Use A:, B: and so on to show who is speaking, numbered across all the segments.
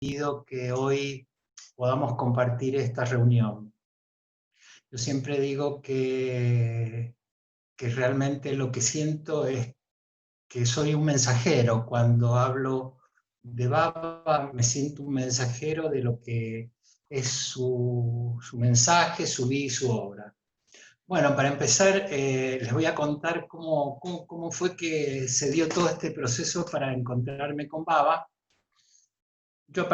A: que hoy podamos compartir esta reunión. Yo siempre digo que realmente lo que siento es que soy un mensajero. Cuando hablo de Baba, me siento un mensajero de lo que es su mensaje, su vida y su obra. Bueno, para empezar, les voy a contar cómo fue que se dio todo este proceso para encontrarme con Baba. Yo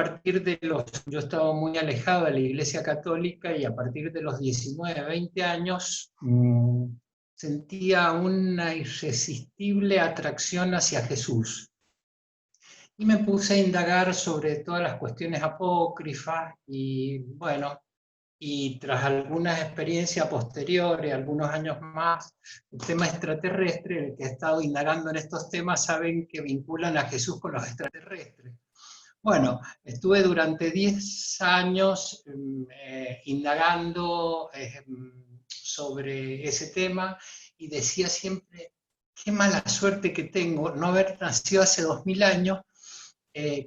A: estaba muy alejado de la Iglesia Católica y a partir de los 19, 20 años sentía una irresistible atracción hacia Jesús. Y me puse a indagar sobre todas las cuestiones apócrifas y bueno, y tras algunas experiencias posteriores, algunos años más, el tema extraterrestre, el que ha estado indagando en estos temas saben que vinculan a Jesús con los extraterrestres. Bueno, estuve durante 10 años indagando sobre ese tema y decía siempre, qué mala suerte que tengo no haber nacido hace 2000 años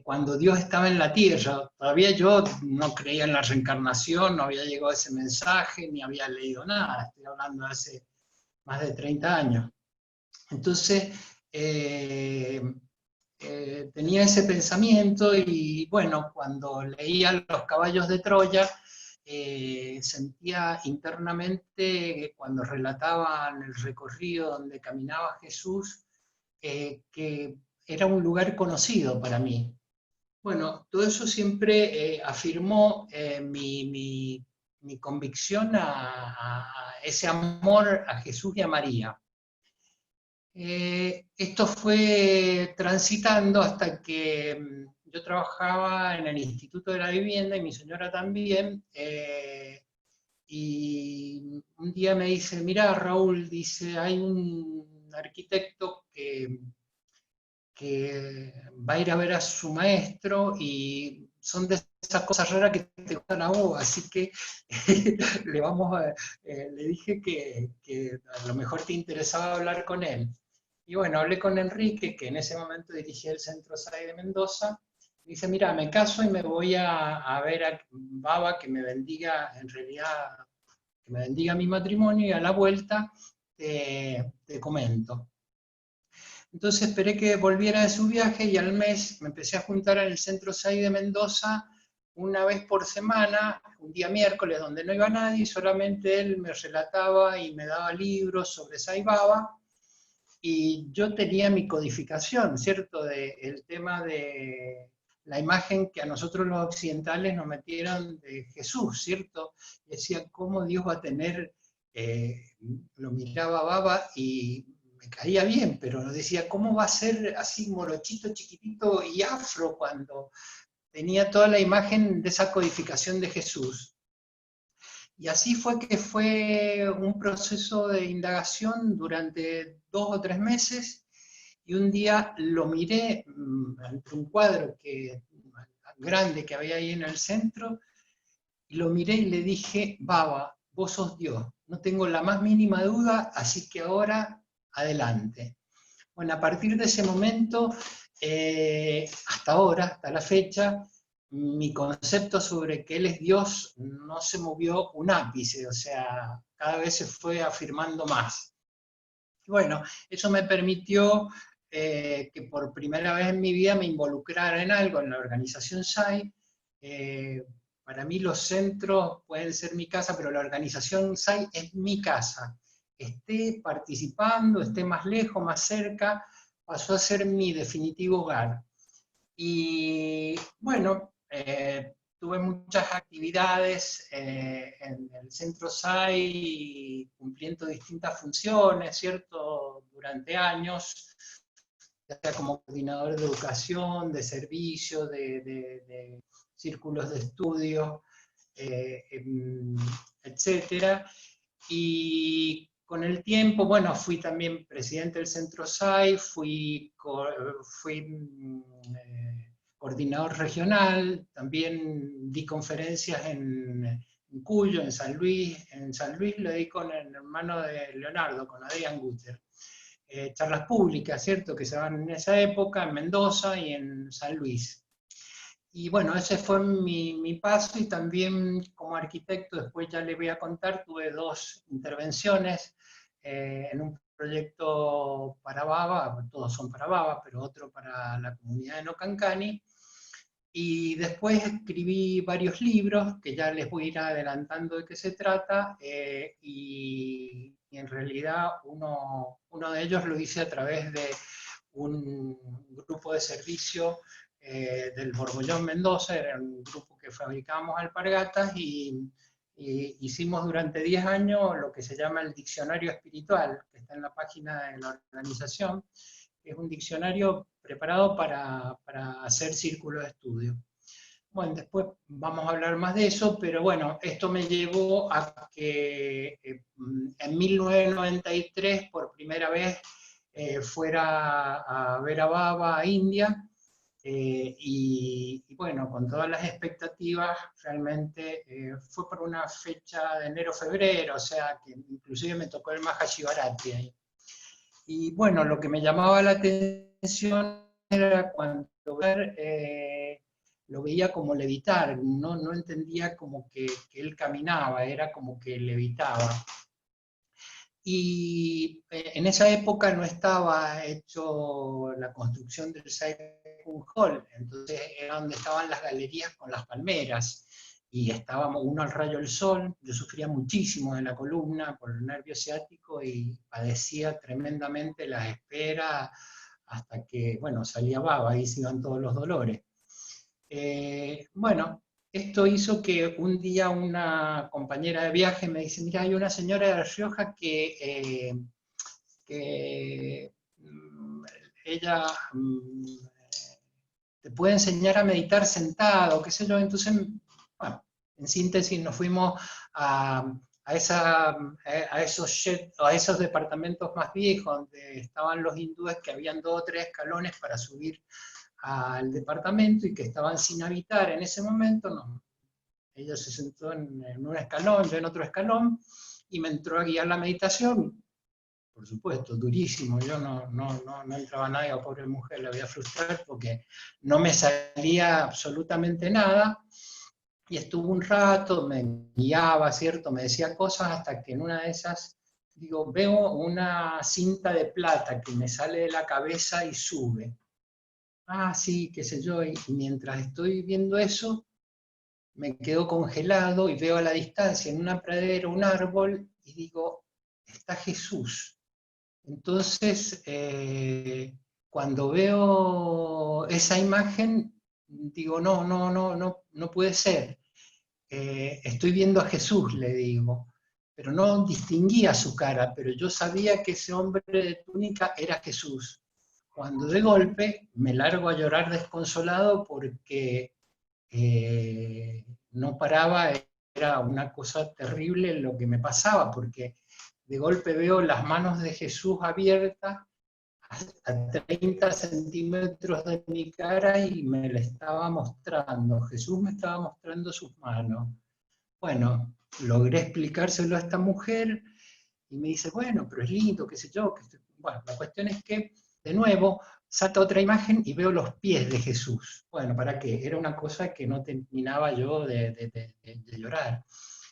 A: cuando Dios estaba en la tierra. Todavía yo no creía en la reencarnación, no había llegado ese mensaje, ni había leído nada, estoy hablando de hace más de 30 años. Entonces, tenía ese pensamiento y bueno, cuando leía Los caballos de Troya, sentía internamente, cuando relataban el recorrido donde caminaba Jesús, que era un lugar conocido para mí. Bueno, todo eso siempre afirmó mi convicción a ese amor a Jesús y a María. Esto fue transitando hasta que yo trabajaba en el Instituto de la Vivienda y mi señora también, y un día me dice, mira Raúl, dice, hay un arquitecto que va a ir a ver a su maestro y son de esas cosas raras que te gustan a vos, así que le dije que a lo mejor te interesaba hablar con él. Y bueno, hablé con Enrique, que en ese momento dirigía el Centro SAI de Mendoza, y dice, mira, me caso y me voy a ver a Baba, que me bendiga, en realidad, que me bendiga mi matrimonio, y a la vuelta te comento. Entonces esperé que volviera de su viaje y al mes me empecé a juntar en el Centro SAI de Mendoza una vez por semana, un día miércoles donde no iba nadie, solamente él me relataba y me daba libros sobre Sai Baba, y yo tenía mi codificación, ¿cierto?, del tema de la imagen que a nosotros los occidentales nos metieron de Jesús, ¿cierto? Y decía, ¿cómo Dios va a tener, lo miraba a Baba y me caía bien, pero decía, ¿cómo va a ser así morochito, chiquitito y afro cuando tenía toda la imagen de esa codificación de Jesús? Y así fue un proceso de indagación durante 2 o 3 meses, y un día lo miré ante un cuadro grande que había ahí en el centro, y lo miré y le dije, Baba, vos sos Dios, no tengo la más mínima duda, así que ahora, adelante. Bueno, a partir de ese momento, hasta ahora, hasta la fecha, mi concepto sobre que Él es Dios no se movió un ápice, o sea, cada vez se fue afirmando más. Y bueno, eso me permitió que por primera vez en mi vida me involucrara en algo, en la organización SAI. Para mí los centros pueden ser mi casa, pero la organización SAI es mi casa. Esté participando, esté más lejos, más cerca, pasó a ser mi definitivo hogar. Y bueno, tuve muchas actividades en el centro SAI, cumpliendo distintas funciones, ¿cierto?, durante años, ya sea como coordinador de educación, de servicio, de círculos de estudio, etcétera. Y con el tiempo, bueno, fui también presidente del Centro SAI, fui coordinador regional, también di conferencias en Cuyo, en San Luis lo di con el hermano de Leonardo, con Adrián Guter. Charlas públicas, ¿cierto?, que se daban en esa época, en Mendoza y en San Luis. Y bueno, ese fue mi paso, y también como arquitecto, después ya les voy a contar, tuve 2 intervenciones en un proyecto para Baba, todos son para Baba, pero otro para la comunidad de Nocancani. Y después escribí varios libros, que ya les voy a ir adelantando de qué se trata, y en realidad uno de ellos lo hice a través de un grupo de servicio del Borbollón Mendoza. Era un grupo que fabricábamos alpargatas, y hicimos durante 10 años lo que se llama el diccionario espiritual, que está en la página de la organización. Es un diccionario preparado para hacer círculos de estudio. Bueno, después vamos a hablar más de eso, pero bueno, esto me llevó a que en 1993, por primera vez, fuera a ver a Baba a India, y bueno, con todas las expectativas, realmente fue por una fecha de enero-febrero, o sea que inclusive me tocó el Mahashivaratri ahí. Y bueno, lo que me llamaba la atención era cuando lo veía como levitar, no entendía como que él caminaba, era como que levitaba. Y en esa época no estaba hecho la construcción del Saigon Hall, entonces era donde estaban las galerías con las palmeras, y estábamos uno al rayo del sol. Yo sufría muchísimo de la columna por el nervio ciático y padecía tremendamente la espera hasta que, bueno, salía Baba, ahí se iban todos los dolores. Bueno, esto hizo que un día una compañera de viaje me dice, mira, hay una señora de La Rioja que ella te puede enseñar a meditar sentado, qué sé yo. Entonces, bueno, en síntesis nos fuimos a esos departamentos más viejos, donde estaban los hindúes, que habían 2 o 3 escalones para subir al departamento y que estaban sin habitar en ese momento. No, ella se sentó en un escalón, yo en otro escalón, y me entró a guiar la meditación. Por supuesto, durísimo. Yo no entraba nadie, a pobre mujer, la voy a frustrar porque no me salía absolutamente nada. Y estuvo un rato, me guiaba, ¿cierto? Me decía cosas, hasta que en una de esas, digo, veo una cinta de plata que me sale de la cabeza y sube. Ah, sí, qué sé yo. Y mientras estoy viendo eso, me quedo congelado y veo a la distancia, en una pradera, un árbol, y digo, está Jesús. Entonces, cuando veo esa imagen, digo, no puede ser. Estoy viendo a Jesús, le digo, pero no distinguía su cara, pero yo sabía que ese hombre de túnica era Jesús. Cuando de golpe me largo a llorar desconsolado porque no paraba, era una cosa terrible lo que me pasaba, porque de golpe veo las manos de Jesús abiertas a 30 centímetros de mi cara, y me la estaba mostrando. Jesús me estaba mostrando sus manos. Bueno, logré explicárselo a esta mujer, y me dice, bueno, pero es lindo, qué sé yo. Bueno, la cuestión es que, de nuevo, salta otra imagen y veo los pies de Jesús. Bueno, ¿para qué? Era una cosa que no terminaba yo de llorar.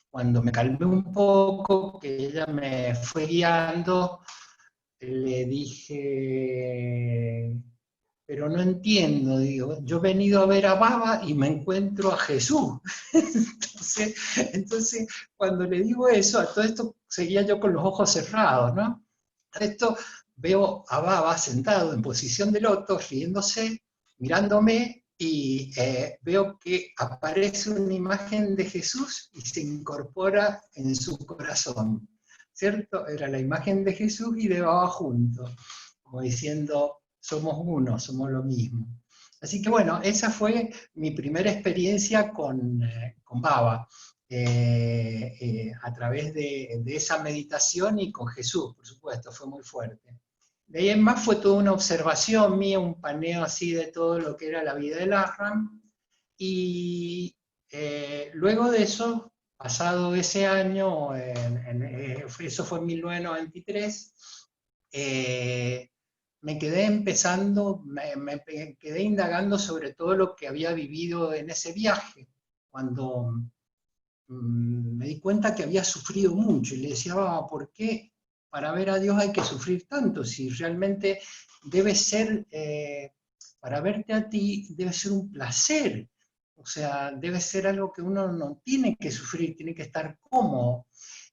A: Cuando me calmé un poco, que ella me fue guiando, le dije, pero no entiendo, digo, yo he venido a ver a Baba y me encuentro a Jesús. entonces, cuando le digo eso, a todo esto seguía yo con los ojos cerrados, ¿no? A esto veo a Baba sentado en posición de loto, riéndose, mirándome, y veo que aparece una imagen de Jesús y se incorpora en su corazón, ¿cierto? Era la imagen de Jesús y de Baba juntos, como diciendo, somos uno, somos lo mismo. Así que bueno, esa fue mi primera experiencia con Baba, a través de esa meditación, y con Jesús, por supuesto, fue muy fuerte. De ahí en más fue toda una observación mía, un paneo así de todo lo que era la vida del Ashram, y luego de eso, pasado ese año, eso fue en 1993, me quedé empezando, me quedé indagando sobre todo lo que había vivido en ese viaje, cuando me di cuenta que había sufrido mucho y le decía, ¿por qué para ver a Dios hay que sufrir tanto? Si realmente debe ser, para verte a ti, debe ser un placer. O sea, debe ser algo que uno no tiene que sufrir, tiene que estar cómodo.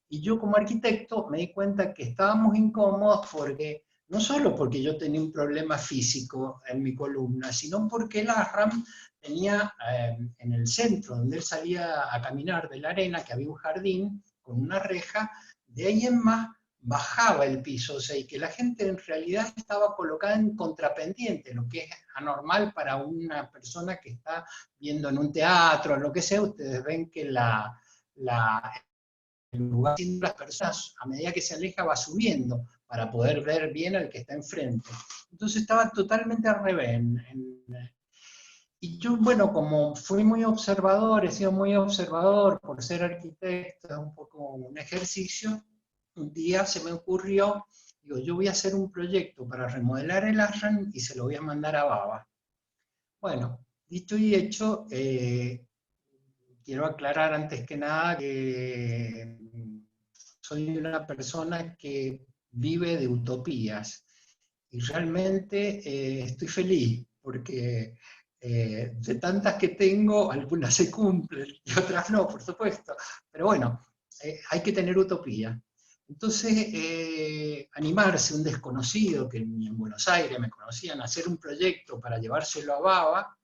A: Y yo como arquitecto me di cuenta que estábamos incómodos porque, no solo porque yo tenía un problema físico en mi columna, sino porque el ASRAM tenía en el centro, donde él salía a caminar de la arena, que había un jardín con una reja, de ahí en más bajaba el piso, o sea, y que la gente en realidad estaba colocada en contrapendiente, lo que es anormal para una persona que está viendo en un teatro, o lo que sea. Ustedes ven que el lugar de las personas, a medida que se aleja, va subiendo para poder ver bien al que está enfrente. Entonces estaba totalmente al revés. Y yo, bueno, como fui muy observador, he sido muy observador por ser arquitecto, es un poco un ejercicio, un día se me ocurrió, digo, yo voy a hacer un proyecto para remodelar el ASRAM y se lo voy a mandar a Baba. Bueno, dicho y hecho, quiero aclarar antes que nada que soy una persona que vive de utopías y realmente estoy feliz porque de tantas que tengo, algunas se cumplen y otras no, por supuesto, pero bueno, hay que tener utopía. Entonces, animarse, un desconocido que ni en Buenos Aires me conocían, a hacer un proyecto para llevárselo a Baba.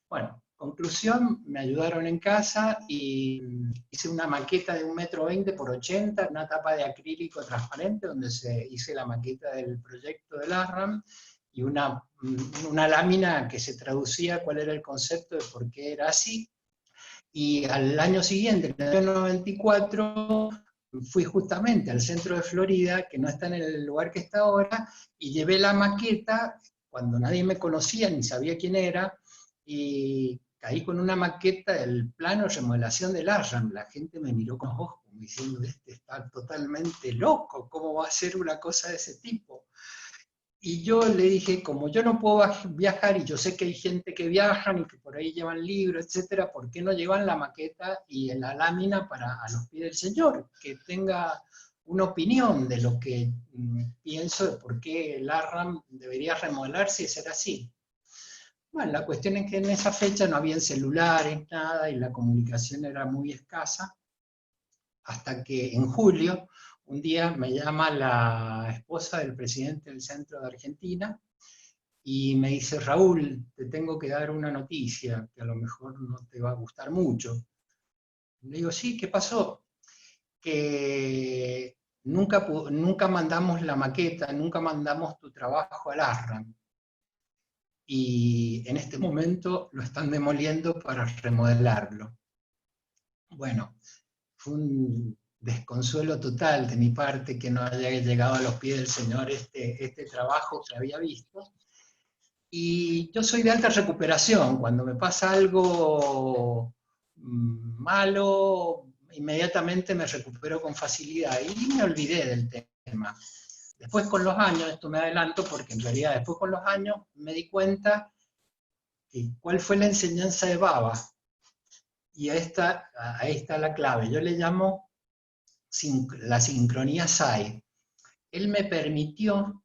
A: Bueno, conclusión, me ayudaron en casa y hice una maqueta de 1,20 m por 80 m, una tapa de acrílico transparente donde hice la maqueta del proyecto del ASRAM y una lámina que se traducía cuál era el concepto de por qué era así. Y al año siguiente, en el año 94, fui justamente al centro de Florida, que no está en el lugar que está ahora, y llevé la maqueta cuando nadie me conocía ni sabía quién era, y caí con una maqueta del plano de remodelación del ASRAM. La gente me miró con ojos como diciendo, este está totalmente loco, ¿cómo va a ser una cosa de ese tipo? Y yo le dije, como yo no puedo viajar y yo sé que hay gente que viajan y que por ahí llevan libros, etcétera, ¿por qué no llevan la maqueta y la lámina para a los pies del Señor? Que tenga una opinión de lo que pienso de por qué el ASRAM debería remodelarse y ser así. Bueno, la cuestión es que en esa fecha no había celulares, nada, y la comunicación era muy escasa, hasta que en julio, un día me llama la esposa del presidente del Centro de Argentina y me dice, Raúl, te tengo que dar una noticia que a lo mejor no te va a gustar mucho. Le digo, sí, ¿qué pasó? Que nunca mandamos la maqueta, nunca mandamos tu trabajo al ASRAM. Y en este momento lo están demoliendo para remodelarlo. Bueno, fue un desconsuelo total de mi parte que no haya llegado a los pies del Señor este trabajo que había visto. Y yo soy de alta recuperación. Cuando me pasa algo malo, inmediatamente me recupero con facilidad y me olvidé del tema. Después con los años, esto me adelanto porque en realidad después con los años me di cuenta que cuál fue la enseñanza de Baba. Y ahí está la clave. Yo le llamo la sincronía SAI. Él me permitió,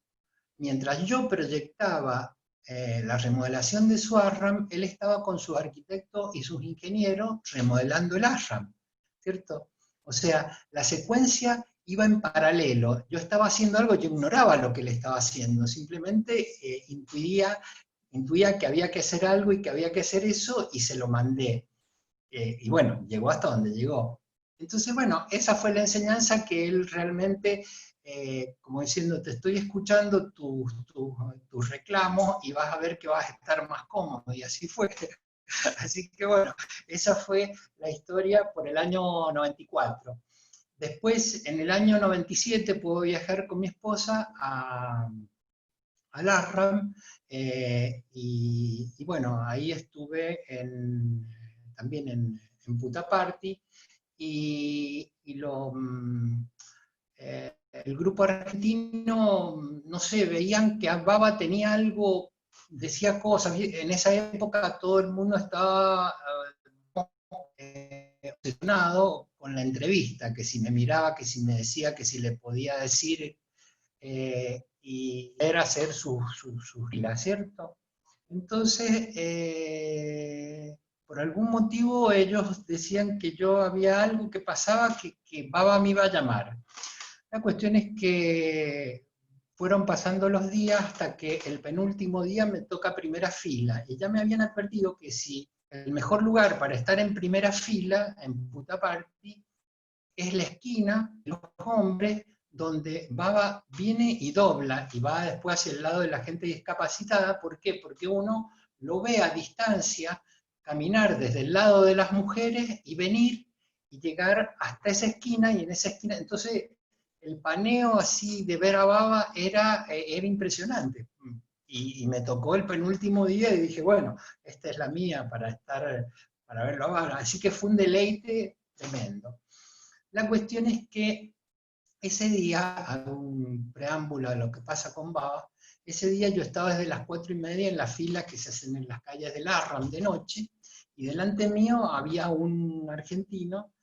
A: mientras yo proyectaba la remodelación de su ASRAM, él estaba con sus arquitectos y sus ingenieros remodelando el ASRAM, ¿cierto? O sea, la secuencia iba en paralelo. Yo estaba haciendo algo, yo ignoraba lo que él estaba haciendo, simplemente intuía que había que hacer algo y que había que hacer eso y se lo mandé. Y bueno, llegó hasta donde llegó. Entonces, bueno, esa fue la enseñanza que él realmente, como diciendo, te estoy escuchando tus reclamos y vas a ver que vas a estar más cómodo. Y así fue. Así que bueno, esa fue la historia por el año 94. Después, en el año 97, puedo viajar con mi esposa al ASRAM, y bueno, ahí estuve también en Puta Party, y el grupo argentino, no sé, veían que Baba tenía algo, decía cosas. En esa época todo el mundo estaba obsesionado con la entrevista, que si me miraba, que si me decía, que si le podía decir, y era hacer su gila, ¿cierto? Entonces, por algún motivo ellos decían que yo había algo que pasaba, que Baba me iba a llamar. La cuestión es que fueron pasando los días hasta que el penúltimo día me toca primera fila, y ya me habían advertido que si el mejor lugar para estar en primera fila, en Puta Party, es la esquina, los hombres, donde Baba viene y dobla, y va después hacia el lado de la gente discapacitada. ¿Por qué? Porque uno lo ve a distancia caminar desde el lado de las mujeres y venir y llegar hasta esa esquina, y en esa esquina, entonces el paneo así de ver a Baba era impresionante. Y me tocó el penúltimo día y dije, bueno, esta es la mía para estar, para verlo a Baba. Así que fue un deleite tremendo. La cuestión es que ese día, hago un preámbulo a lo que pasa con Baba, ese día yo estaba desde las 4:30 en las filas que se hacen en las calles del Arram de noche, y delante mío había un argentino,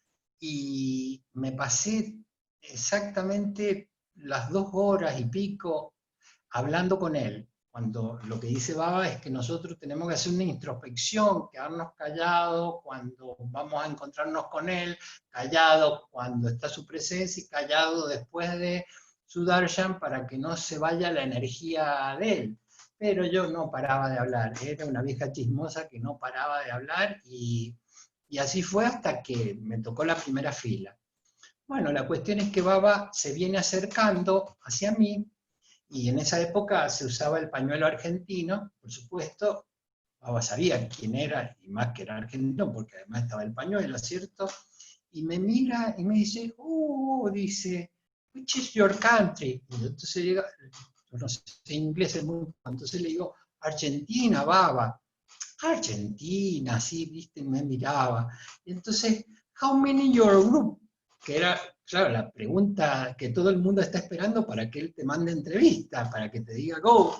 A: y me pasé exactamente las 2 horas y pico hablando con él, cuando lo que dice Baba es que nosotros tenemos que hacer una introspección, quedarnos callados cuando vamos a encontrarnos con él, callados cuando está su presencia y callados después de su darshan, para que no se vaya la energía de él. Pero yo no paraba de hablar, era una vieja chismosa que no paraba de hablar, y así fue hasta que me tocó la primera fila. Bueno, la cuestión es que Baba se viene acercando hacia mí, y en esa época se usaba el pañuelo argentino, por supuesto. Baba sabía quién era, y más que era argentino, porque además estaba el pañuelo, ¿cierto? Y me mira y me dice, dice, which is your country? Y entonces llega, yo no sé inglés, es muy, entonces le digo, Argentina, Baba. Argentina, sí, viste, me miraba. Y entonces, how many your group? Que era, claro, la pregunta que todo el mundo está esperando para que él te mande entrevista, para que te diga go.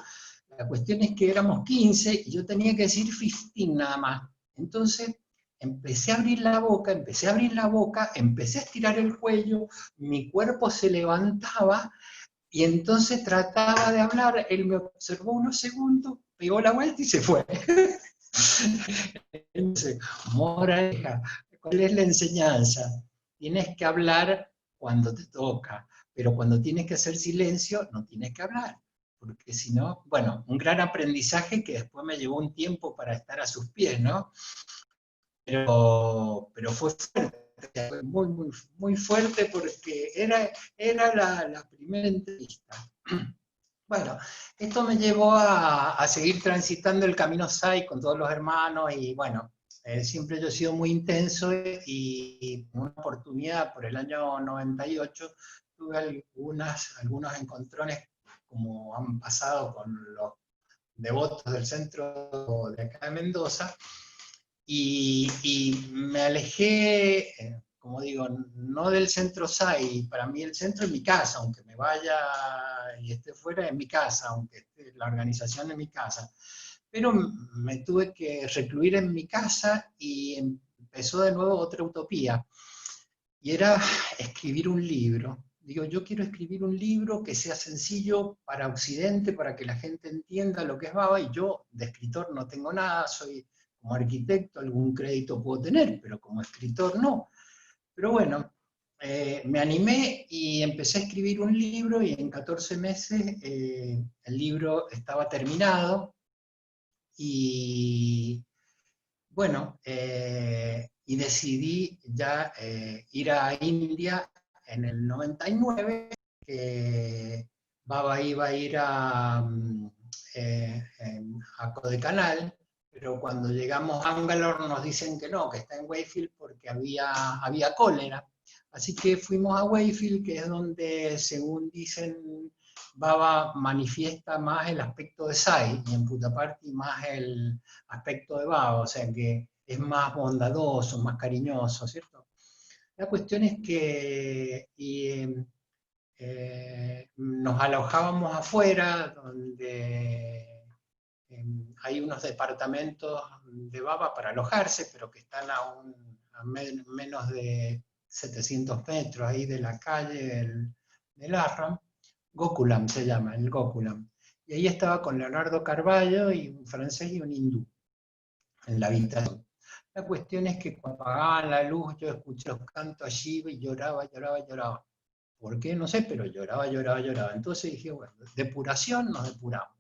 A: La cuestión es que éramos 15 y yo tenía que decir 15 nada más. Entonces, empecé a abrir la boca, empecé a abrir la boca, empecé a estirar el cuello, mi cuerpo se levantaba, y entonces trataba de hablar. Él me observó unos segundos, pegó la vuelta y se fue. Entonces, moraleja, ¿cuál es la enseñanza? Tienes que hablar cuando te toca, pero cuando tienes que hacer silencio, no tienes que hablar, porque si no, bueno, un gran aprendizaje que después me llevó un tiempo para estar a sus pies, ¿no? Pero fue fuerte, fue muy, muy, muy fuerte, porque era la primera entrevista. Bueno, esto me llevó a seguir transitando el camino SAI con todos los hermanos, y bueno, siempre yo he sido muy intenso, y una oportunidad por el año 98 tuve algunos encontrones, como han pasado con los devotos del centro de acá de Mendoza, y me alejé, como digo, no del centro SAI. Para mí el centro es mi casa, aunque me vaya y esté fuera, es mi casa, aunque esté la organización es mi casa. Pero me tuve que recluir en mi casa, y empezó de nuevo otra utopía, y era escribir un libro. Digo, yo quiero escribir un libro que sea sencillo para Occidente, para que la gente entienda lo que es Baba, y yo de escritor no tengo nada, soy como arquitecto, algún crédito puedo tener, pero como escritor no. Pero bueno, me animé y empecé a escribir un libro, y en 14 meses el libro estaba terminado, y bueno, y decidí ya ir a India en el 99, que Baba iba a ir a Kodaikanal, pero cuando llegamos a Bangalore nos dicen que no, que está en Wakefield porque había cólera. Así que fuimos a Wakefield, que es donde, según dicen, Baba manifiesta más el aspecto de Sai, y en Puttaparthi más el aspecto de Baba, o sea que es más bondadoso, más cariñoso, ¿cierto? La cuestión es que nos alojábamos afuera, donde hay unos departamentos de Baba para alojarse, pero que están a menos de 700 metros ahí de la calle del Ashram. Gokulam se llama, el Gokulam. Y ahí estaba con Leonardo Carballo, y un francés y un hindú en la habitación. La cuestión es que cuando apagaban la luz yo escuché los cantos allí y lloraba, lloraba, lloraba. ¿Por qué? No sé, pero lloraba, lloraba, lloraba. Entonces dije, bueno, depuración, nos depuramos.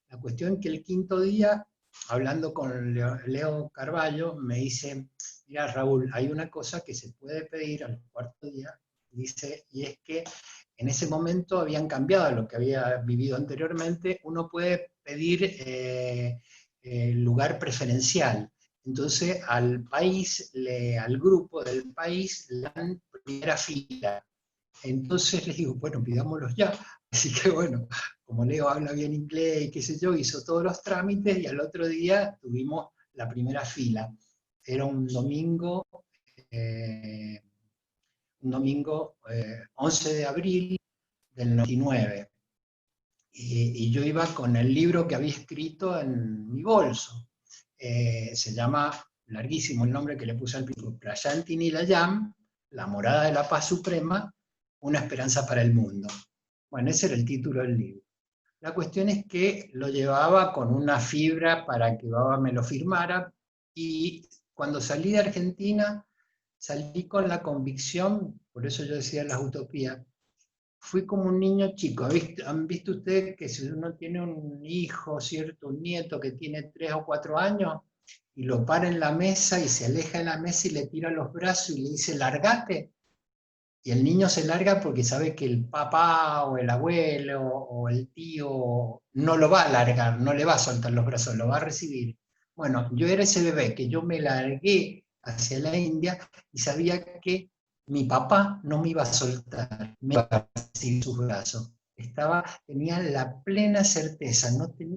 A: La cuestión es que el quinto día, hablando con Leo Carballo, me dice, mira Raúl, hay una cosa que se puede pedir al cuarto día, dice, y es que en ese momento habían cambiado lo que había vivido anteriormente, uno puede pedir lugar preferencial. Entonces al país, al grupo del país, le dan primera fila. Entonces les digo, bueno, pidámoslos ya. Así que bueno, como Leo habla bien inglés y qué sé yo, hizo todos los trámites y al otro día tuvimos la primera fila. Era eh, un domingo 11 de abril del 99. Y yo iba con el libro que había escrito en mi bolso. Se llama, larguísimo el nombre que le puse al principio, Prayanti Nilayam, La morada de la paz suprema, una esperanza para el mundo. Bueno, ese era el título del libro. La cuestión es que lo llevaba con una fibra para que Baba me lo firmara, y cuando salí de Argentina, salí con la convicción, por eso yo decía las utopías, fui como un niño chico. ¿Han visto ustedes que si uno tiene un hijo, cierto, un nieto que tiene 3 o 4 años, y lo para en la mesa y se aleja de la mesa y le tira los brazos y le dice, largate? Y el niño se larga porque sabe que el papá o el abuelo o el tío no lo va a largar, no le va a soltar los brazos, lo va a recibir. Bueno, yo era ese bebé que yo me largué hacia la India y sabía que mi papá no me iba a soltar, me iba a recibir sus brazos. Tenía la plena certeza,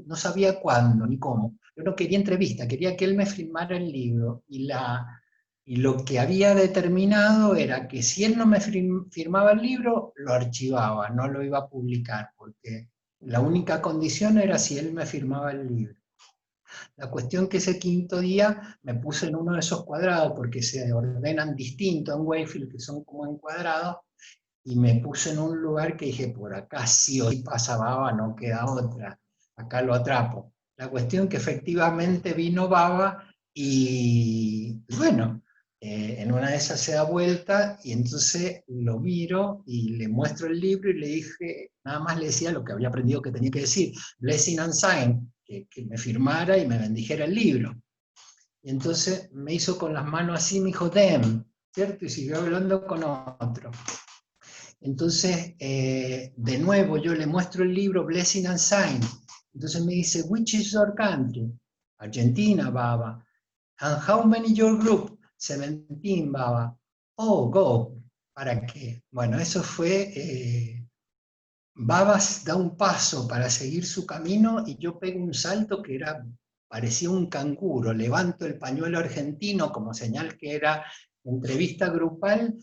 A: no sabía cuándo ni cómo. Yo no quería entrevista, quería que él me firmara el libro. Y lo que había determinado era que si él no me firmaba el libro, lo archivaba, no lo iba a publicar, porque la única condición era si él me firmaba el libro. La cuestión que ese quinto día me puse en uno de esos cuadrados, porque se ordenan distinto en Wayfield, que son como en cuadrados, y me puse en un lugar que dije, por acá sí o sí pasa Baba, no queda otra, acá lo atrapo. La cuestión que efectivamente vino Baba y bueno, en una de esas se da vuelta y entonces lo miro y le muestro el libro y le dije, nada más le decía lo que había aprendido que tenía que decir, Blessing and Sign, que me firmara y me bendijera el libro. Y entonces me hizo con las manos así, me dijo, Dem, ¿cierto? Y siguió hablando con otro. Entonces, de nuevo, yo le muestro el libro Blessing and Sign. Entonces me dice, which is your country? Argentina, Baba. And how many your group? 17, Baba. Oh, go. ¿Para qué? Bueno, eso fue, Baba da un paso para seguir su camino y yo pego un salto que parecía un canguro. Levanto el pañuelo argentino como señal que era entrevista grupal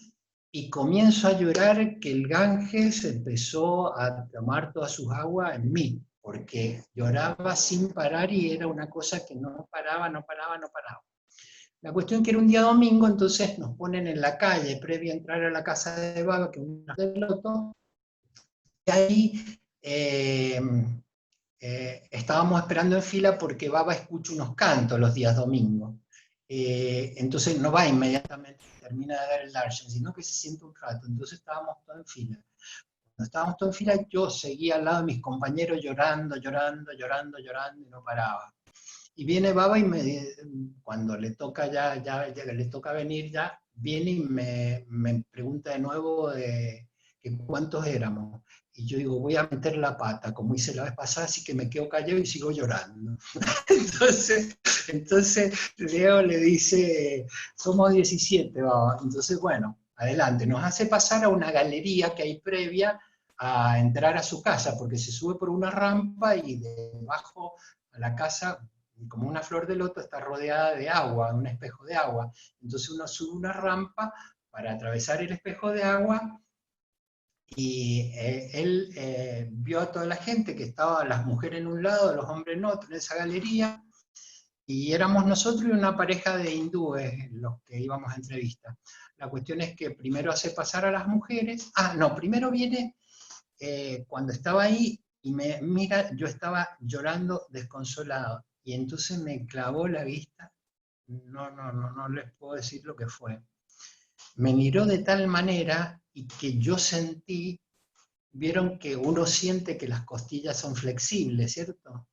A: y comienzo a llorar que el Ganges empezó a tomar todas sus aguas en mí, porque lloraba sin parar y era una cosa que no paraba, no paraba, no paraba. La cuestión que era un día domingo, entonces nos ponen en la calle, previo a entrar a la casa de Baba, que es un loto, y ahí estábamos esperando en fila porque Baba escucha unos cantos los días domingos. Entonces no va inmediatamente, termina de dar el darshan, sino que se siente un rato. Entonces estábamos todos en fila. Cuando estábamos todos en fila, yo seguía al lado de mis compañeros llorando, llorando, llorando, llorando y no paraba. Y viene Baba y cuando le toca ya le toca venir ya, viene y me pregunta de nuevo de que cuántos éramos. Y yo digo, voy a meter la pata, como hice la vez pasada, así que me quedo callado y sigo llorando. entonces Leo le dice, somos 17, Baba. Entonces, bueno, adelante. Nos hace pasar a una galería que hay previa a entrar a su casa, porque se sube por una rampa y debajo a la casa, como una flor de loto, está rodeada de agua, un espejo de agua. Entonces uno sube una rampa para atravesar el espejo de agua Y él vio a toda la gente, que estaban las mujeres en un lado, los hombres en otro, en esa galería, y éramos nosotros y una pareja de hindúes los que íbamos a entrevista. La cuestión es que primero hace pasar a las mujeres, no, primero viene cuando estaba ahí y me mira, yo estaba llorando desconsolado, y entonces me clavó la vista, no les puedo decir lo que fue. Me miró de tal manera y que yo sentí, vieron que uno siente que las costillas son flexibles, ¿cierto?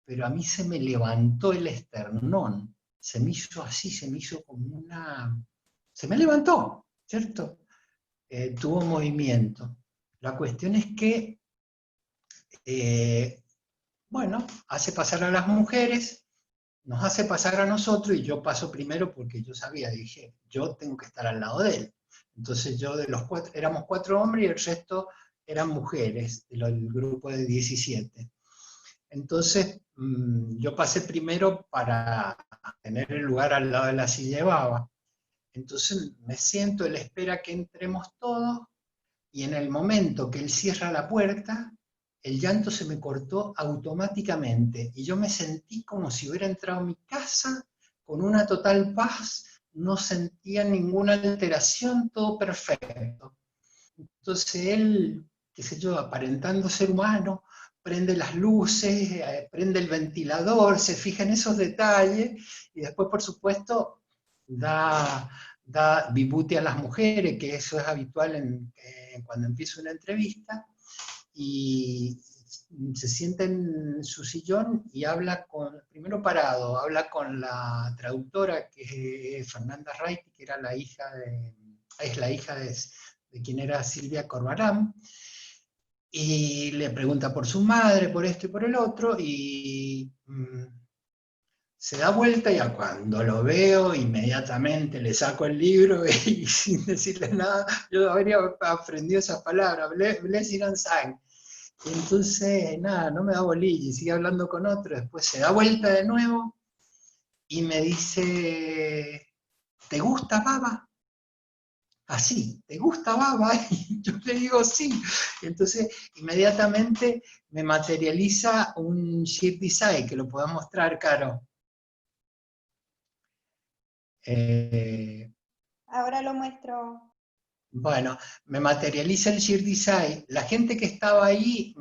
A: Pero a mí se me levantó el esternón, se me hizo así, se me hizo como una... Se me levantó, ¿cierto? Tuvo movimiento. La cuestión es que, bueno, hace pasar a las mujeres, nos hace pasar a nosotros, y yo paso primero porque yo sabía, dije, yo tengo que estar al lado de él. Entonces yo de los cuatro, éramos 4 hombres y el resto eran mujeres, del grupo de 17. Entonces yo pasé primero para tener el lugar al lado de la silla de baba. Entonces me siento, él espera que entremos todos, y en el momento que él cierra la puerta, el llanto se me cortó automáticamente y yo me sentí como si hubiera entrado a mi casa con una total paz, no sentía ninguna alteración, todo perfecto. Entonces él, qué sé yo, aparentando ser humano, prende las luces, prende el ventilador, se fija en esos detalles, y después, por supuesto, da vibuti a las mujeres, que eso es habitual cuando empieza una entrevista, y se sienta en su sillón y habla primero parado, habla con la traductora, que es Fernanda Reiti, que era es la hija de quien era Silvia Corbalán, y le pregunta por su madre, por esto y por el otro, y se da vuelta, y cuando lo veo, inmediatamente le saco el libro y sin decirle nada, yo habría aprendido esas palabras, Blessing and Sang. Y entonces, nada, no me da bolilla y sigue hablando con otro, después se da vuelta de nuevo y me dice, ¿te gusta Baba? Así, ¿te gusta Baba? Y yo le digo sí. Entonces, inmediatamente me materializa un Shir Desai, que lo puedo mostrar, Caro.
B: Ahora lo muestro.
A: Bueno, me materializa el Shir Desai. La gente que estaba ahí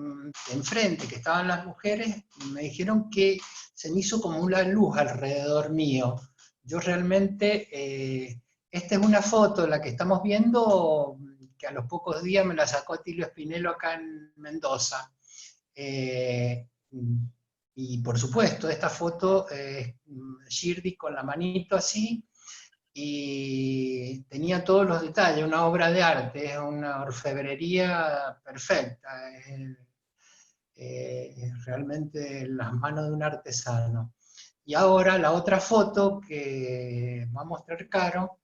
A: enfrente, que estaban las mujeres, me dijeron que se me hizo como una luz alrededor mío. Yo realmente, esta es una foto, la que estamos viendo, que a los pocos días me la sacó Tilio Spinello acá en Mendoza. Eh, y por supuesto, esta foto es Shirdi con la manito así, y tenía todos los detalles, una obra de arte, es una orfebrería perfecta, realmente las manos de un artesano. Y ahora la otra foto que va a mostrar Caro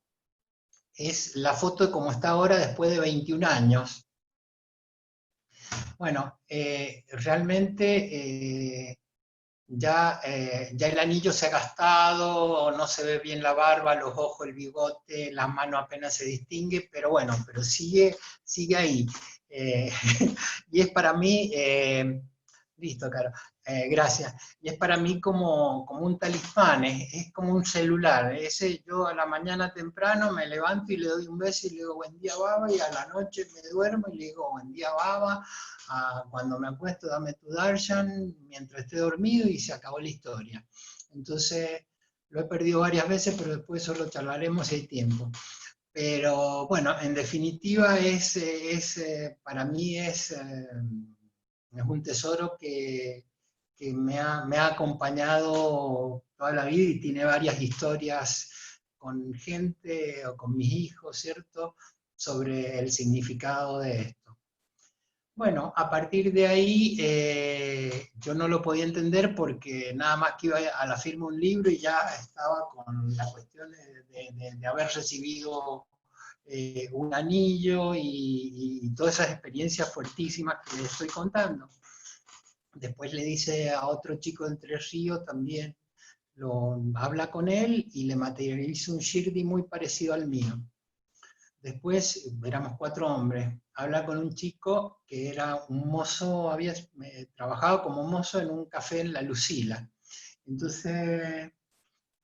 A: es la foto de cómo está ahora después de 21 años. Bueno, realmente ya el anillo se ha gastado, no se ve bien la barba, los ojos, el bigote, las manos apenas se distingue, pero bueno, pero sigue ahí. Eh, y es para mí, listo, Caro, gracias. Y es para mí como un talismán, es como un celular. Ese, yo a la mañana temprano me levanto y le doy un beso y le digo buen día Baba, y a la noche me duermo y le digo buen día Baba. Cuando me acuesto, dame tu darshan mientras esté dormido, y se acabó la historia. Entonces, lo he perdido varias veces, pero después solo charlaremos si hay tiempo. Pero bueno, en definitiva, para mí es un tesoro que me ha acompañado toda la vida, y tiene varias historias con gente o con mis hijos, ¿cierto?, sobre el significado de esto. Bueno, a partir de ahí yo no lo podía entender, porque nada más que iba a la firma un libro y ya estaba con la cuestión de haber recibido un anillo y todas esas experiencias fuertísimas que les estoy contando. Después le dice a otro chico de Entre Ríos también, habla con él y le materializa un shirdi muy parecido al mío. Después éramos 4 hombres. Habla con un chico que era un mozo, había trabajado como mozo en un café en La Lucila. Entonces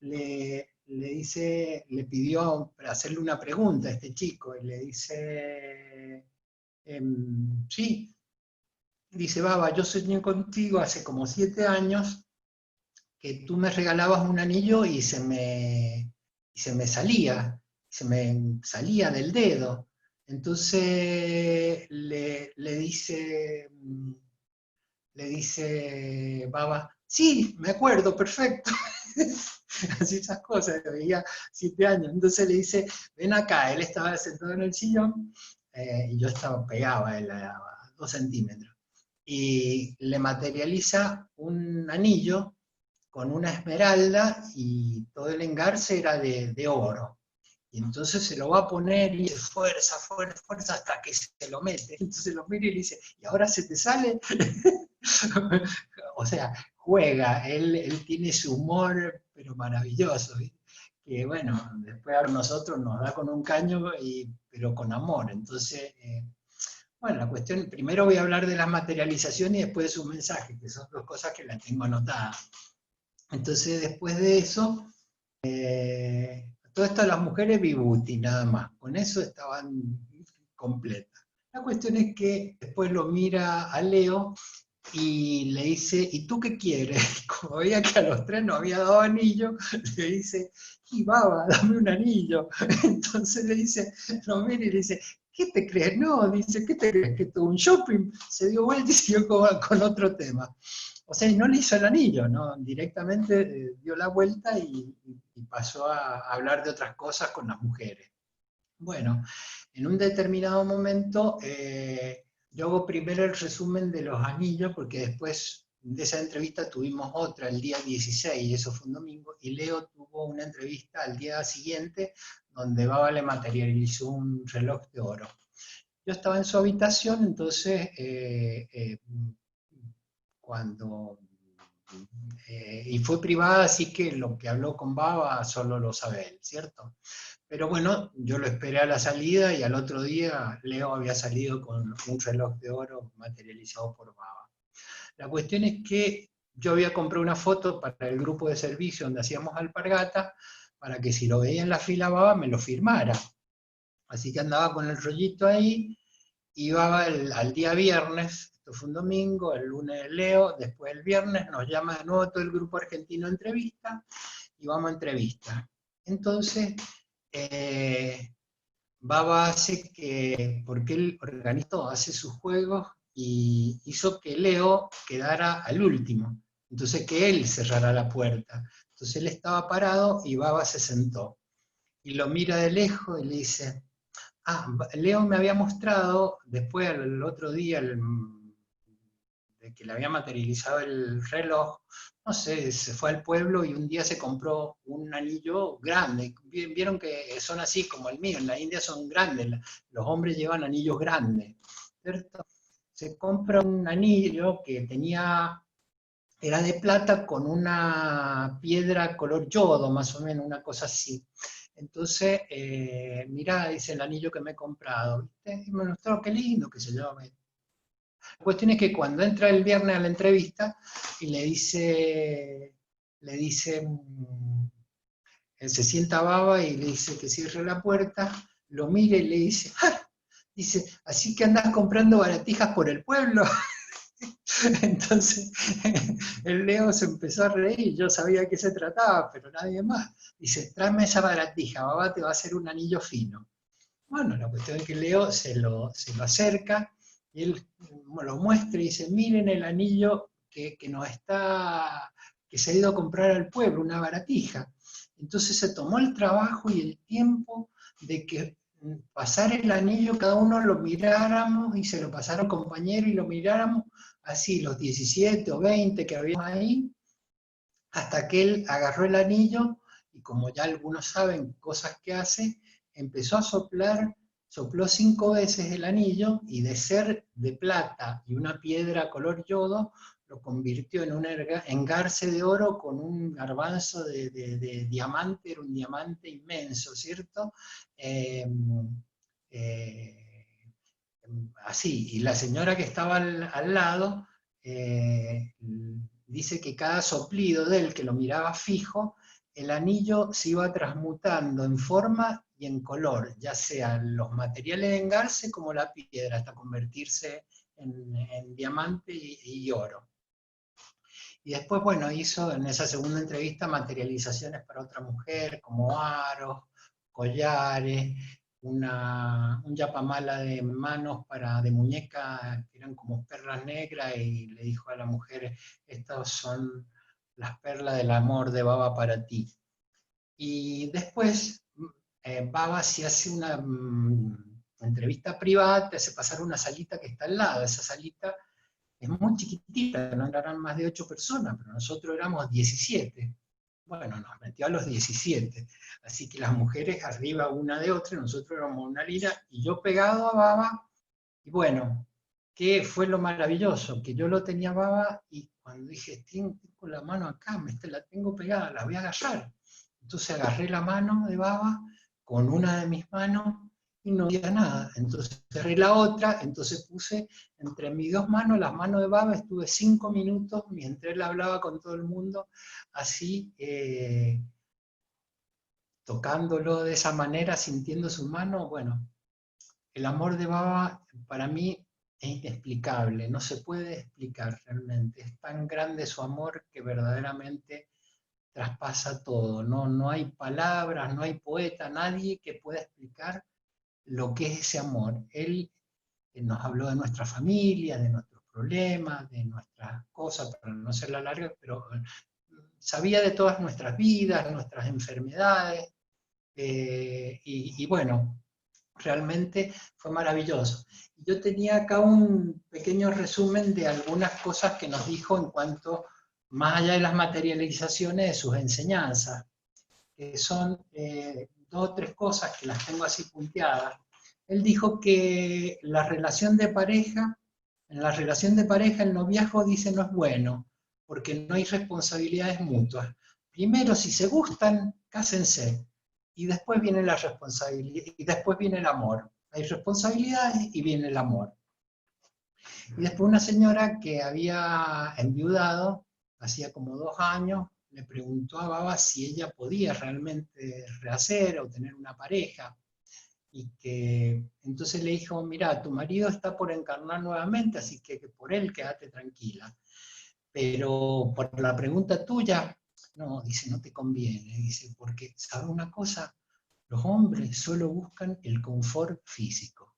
A: le dice, le pidió para hacerle una pregunta a este chico, y le dice, sí, dice, Baba, yo soñé contigo hace como 7 años que tú me regalabas un anillo y se me salía del dedo. Entonces le dice Baba, sí, me acuerdo, perfecto. Así esas cosas, veía 7 años. Entonces le dice, ven acá, él estaba sentado en el sillón y yo estaba pegado a él a 2 centímetros. Y le materializa un anillo con una esmeralda y todo el engarce era de oro. Y entonces se lo va a poner y dice, fuerza, fuerza, fuerza, hasta que se lo mete. Entonces lo mira y le dice, ¿y ahora se te sale? O sea, juega, él tiene su humor, pero maravilloso, ¿viste? Que bueno, después a nosotros nos da con un caño, pero con amor. Entonces, bueno, la cuestión, primero voy a hablar de las materializaciones y después de su mensaje, que son 2 cosas que las tengo anotadas. Entonces, después de eso, todo esto de las mujeres vibuti, nada más. Con eso estaban completas. La cuestión es que después lo mira a Leo y le dice, ¿y tú qué quieres? Y como veía que a los 3 no había dado anillo, le dice, y Baba, dame un anillo. Entonces le dice, lo mira y le dice, ¿qué te crees? No, dice, ¿qué te crees? Que tuvo un shopping, se dio vuelta y siguió con otro tema. O sea, y no le hizo el anillo, ¿no? Directamente dio la vuelta y pasó a hablar de otras cosas con las mujeres. Bueno, en un determinado momento yo hago primero el resumen de los anillos, porque después de esa entrevista tuvimos otra el día 16, y eso fue un domingo, y Leo tuvo una entrevista al día siguiente donde Baba le materializó un reloj de oro. Yo estaba en su habitación, entonces cuando... y fue privada, así que lo que habló con Baba solo lo sabe él, ¿cierto? Pero bueno, yo lo esperé a la salida y al otro día Leo había salido con un reloj de oro materializado por Baba. La cuestión es que yo había comprado una foto para el grupo de servicio donde hacíamos alpargata, para que si lo veía en la fila Baba me lo firmara. Así que andaba con el rollito ahí, iba al día viernes, esto fue un domingo, el lunes Leo, después el viernes nos llama de nuevo todo el grupo argentino a entrevista, y vamos a entrevista. Entonces, Baba hace que, porque él organizó, hace sus juegos y hizo que Leo quedara al último. Entonces que él cerrara la puerta. Entonces él estaba parado y Baba se sentó. Y lo mira de lejos y le dice, Leo me había mostrado, después el otro día, de que le había materializado el reloj, no sé, se fue al pueblo y un día se compró un anillo grande. Vieron que son así como el mío, en la India son grandes, los hombres llevan anillos grandes, ¿cierto? Se compra un anillo que era de plata con una piedra color yodo, más o menos, una cosa así. Entonces, mirá, dice el anillo que me he comprado, ¿viste? Y me mostró, qué lindo, que se llama. La cuestión es que cuando entra el viernes a la entrevista y se sienta Baba y le dice que cierre la puerta, lo mira y le dice, ¡ah! Dice, así que andás comprando baratijas por el pueblo. Entonces el Leo se empezó a reír, yo sabía de qué se trataba, pero nadie más. Dice, tráeme esa baratija, Baba te va a hacer un anillo fino. Bueno, la cuestión es que Leo se lo acerca y él lo muestra y dice, miren el anillo que se ha ido a comprar al pueblo, una baratija. Entonces se tomó el trabajo y el tiempo de que pasar el anillo, cada uno lo miráramos y se lo pasaron compañeros y lo miráramos así, los 17 o 20 que habíamos ahí, hasta que él agarró el anillo y, como ya algunos saben cosas que hace, empezó a soplar, sopló 5 veces el anillo y de ser de plata y una piedra color yodo, lo convirtió en un engarce de oro con un garbanzo de diamante, era un diamante inmenso, ¿cierto? así, y la señora que estaba al lado dice que cada soplido de él, que lo miraba fijo, el anillo se iba transmutando en forma y en color, ya sean los materiales de engarce como la piedra, hasta convertirse en diamante y oro. Y después, bueno, hizo en esa segunda entrevista materializaciones para otra mujer, como aros, collares, un yapamala de manos de muñeca, que eran como perlas negras, y le dijo a la mujer, estas son las perlas del amor de Baba para ti. Y después Baba se hace una entrevista privada, te hace pasar una salita que está al lado. Esa salita es muy chiquitita, no eran más de 8 personas, pero nosotros éramos 17. Bueno, nos metió a los 17. Así que las mujeres arriba una de otra, nosotros éramos una lira, y yo pegado a Baba, y bueno, ¿qué fue lo maravilloso? Que yo lo tenía a Baba, y cuando dije, tengo la mano acá, la tengo pegada, la voy a agarrar. Entonces agarré la mano de Baba con una de mis manos, y no había nada. Entonces cerré la otra, entonces puse entre mis dos manos, las manos de Baba, estuve 5 minutos mientras él hablaba con todo el mundo, así, tocándolo de esa manera, sintiendo su mano. Bueno, el amor de Baba para mí es inexplicable, no se puede explicar realmente. Es tan grande su amor que verdaderamente traspasa todo. No hay palabras, no hay poeta, nadie que pueda explicar lo que es ese amor. Él nos habló de nuestra familia, de nuestros problemas, de nuestras cosas, para no hacerla larga, pero sabía de todas nuestras vidas, nuestras enfermedades, y bueno, realmente fue maravilloso. Yo tenía acá un pequeño resumen de algunas cosas que nos dijo en cuanto, más allá de las materializaciones, de sus enseñanzas, que son 2 o 3 cosas que las tengo así punteadas. Él dijo que en la relación de pareja, el noviazgo, dice, no es bueno, porque no hay responsabilidades mutuas. Primero, si se gustan, cásense, y después viene la responsabilidad, y después viene el amor. Hay responsabilidades y viene el amor. Y después una señora que había enviudado, hacía como 2 años, le preguntó a Baba si ella podía realmente rehacer o tener una pareja. Y que entonces le dijo, mira, tu marido está por encarnar nuevamente, así que por él quédate tranquila. Pero por la pregunta tuya, no, dice, no te conviene, dice, porque, ¿sabes una cosa? Los hombres solo buscan el confort físico.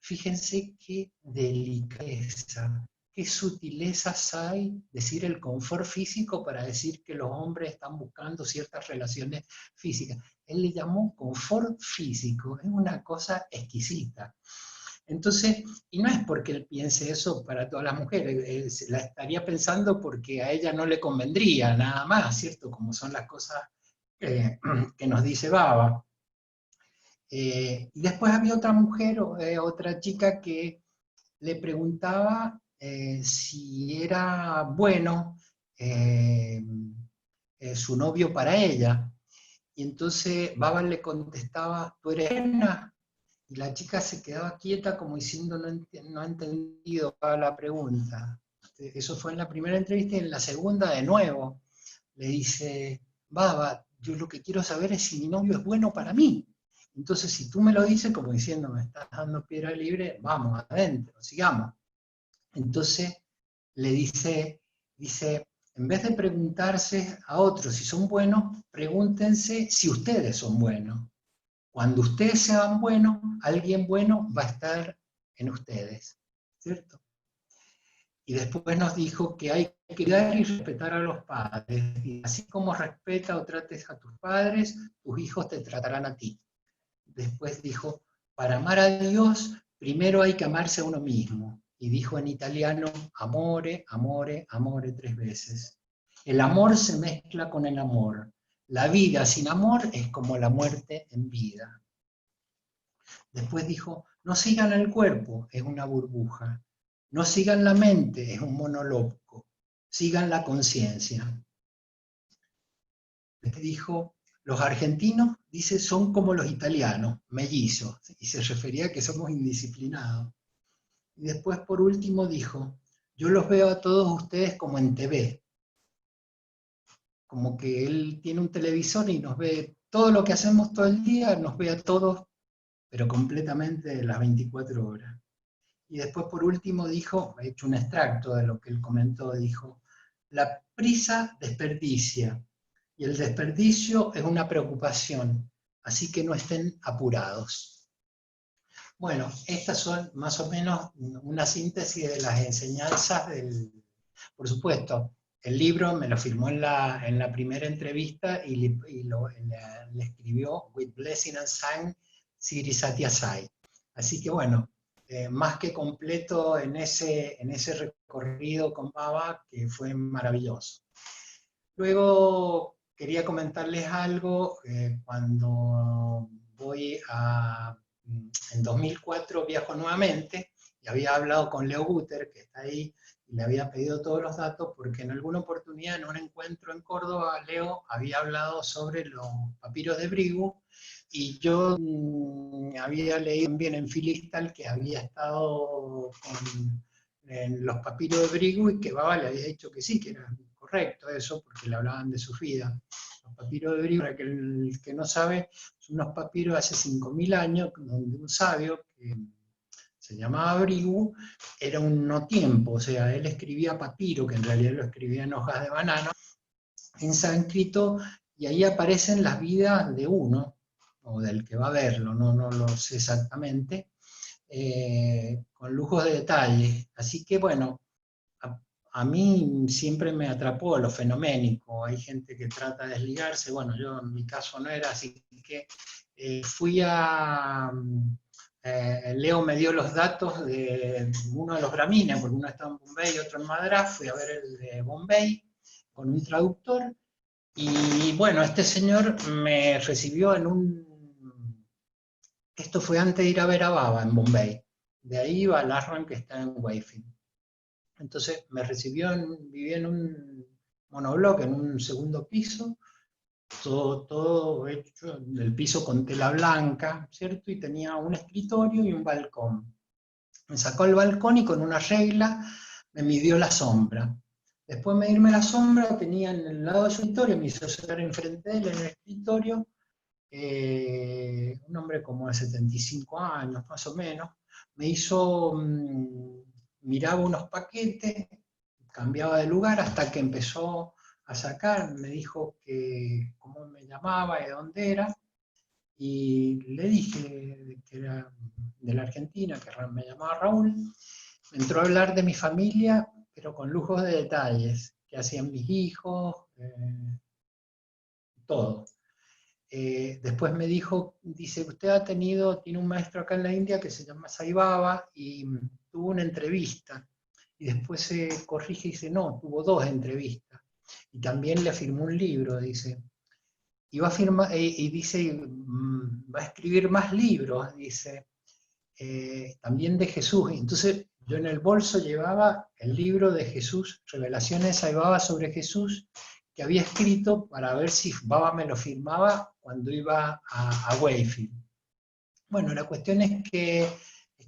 A: Fíjense qué delicadeza, qué sutilezas hay decir el confort físico para decir que los hombres están buscando ciertas relaciones físicas. Él le llamó confort físico, es una cosa exquisita. Entonces, y no es porque él piense eso para todas las mujeres, la estaría pensando porque a ella no le convendría, nada más, ¿cierto? Como son las cosas que nos dice Baba. Y después había otra mujer, otra chica que le preguntaba si era bueno su novio para ella. Y entonces Baba le contestaba, ¿tú eres buena? Y la chica se quedaba quieta como diciendo, no ha entendido la pregunta. Eso fue en la primera entrevista, y en la segunda de nuevo le dice, Baba, yo lo que quiero saber es si mi novio es bueno para mí. Entonces, si tú me lo dices, como diciendo, me estás dando piedra libre, vamos, adentro, sigamos. Entonces, le dice, en vez de preguntarse a otros si son buenos, pregúntense si ustedes son buenos. Cuando ustedes sean buenos, alguien bueno va a estar en ustedes, ¿cierto? Y después nos dijo que hay que dar y respetar a los padres. Y así como respeta o trates a tus padres, tus hijos te tratarán a ti. Después dijo, para amar a Dios, primero hay que amarse a uno mismo. Y dijo en italiano, amore, amore, amore 3 veces. El amor se mezcla con el amor. La vida sin amor es como la muerte en vida. Después dijo, no sigan el cuerpo, es una burbuja. No sigan la mente, es un monoloco. Sigan la conciencia. Les dijo, los argentinos, dice, son como los italianos, mellizos, y se refería a que somos indisciplinados. Y después, por último, dijo, yo los veo a todos ustedes como en TV, como que él tiene un televisor y nos ve todo lo que hacemos todo el día, nos ve a todos, pero completamente las 24 horas. Y después, por último, dijo, he hecho un extracto de lo que él comentó, dijo, la prisa desperdicia, y el desperdicio es una preocupación, así que no estén apurados. Bueno, estas son más o menos una síntesis de las enseñanzas del... Por supuesto, el libro me lo firmó en la primera entrevista y le escribió With Blessing and Sign Sri Satya Sai. Así que bueno, más que completo en ese recorrido con Baba, que fue maravilloso. Luego quería comentarles algo, cuando voy a... En 2004 viajo nuevamente, y había hablado con Leo Guter, que está ahí, y le había pedido todos los datos, porque en alguna oportunidad, en un encuentro en Córdoba, Leo había hablado sobre los papiros de Brigu, y yo había leído también en Filistal que había estado en los papiros de Brigu, y que Baba le había dicho que sí, que era correcto eso, porque le hablaban de sus vidas. Los papiros de Brigu, para el que no sabe, son unos papiros de hace 5.000 años, donde un sabio que se llamaba Brigu era un no tiempo, o sea, él escribía papiro, que en realidad lo escribía en hojas de banano, en sánscrito, y ahí aparecen las vidas de uno, o del que va a verlo, no lo sé exactamente, con lujos de detalle. Así que bueno, a mí siempre me atrapó lo fenoménico. Hay gente que trata de desligarse, bueno, yo en mi caso no era, así que fui a... Leo me dio los datos de uno de los Brahmines, porque uno estaba en Bombay y otro en Madras, fui a ver el de Bombay con un traductor, y bueno, este señor me recibió en un... Esto fue antes de ir a ver a Baba en Bombay, de ahí iba al Ashram que está en Wayfield. Entonces me recibió, vivía en un monobloc, en un segundo piso, todo hecho del piso con tela blanca, ¿cierto? Y tenía un escritorio y un balcón. Me sacó al balcón y con una regla me midió la sombra. Después de medirme la sombra, tenía en el lado de su escritorio, me hizo sentar enfrente de él en el escritorio, un hombre como de 75 años, más o menos, me hizo, miraba unos paquetes, cambiaba de lugar hasta que empezó a sacar, me dijo que cómo me llamaba y de dónde era, y le dije que era de la Argentina, que me llamaba Raúl. Me entró a hablar de mi familia, pero con lujos de detalles, que hacían mis hijos, todo. Después me dijo, dice, usted tiene un maestro acá en la India que se llama Sai Baba, y tuvo una entrevista, y después se corrige y dice, no, tuvo 2 entrevistas, y también le firmó un libro, dice, y va a firmar, y dice, va a escribir más libros, dice, también de Jesús. Entonces yo en el bolso llevaba el libro de Jesús, Revelaciones Sai Baba sobre Jesús, que había escrito para ver si Baba me lo firmaba cuando iba a Wayfield. Bueno, la cuestión es que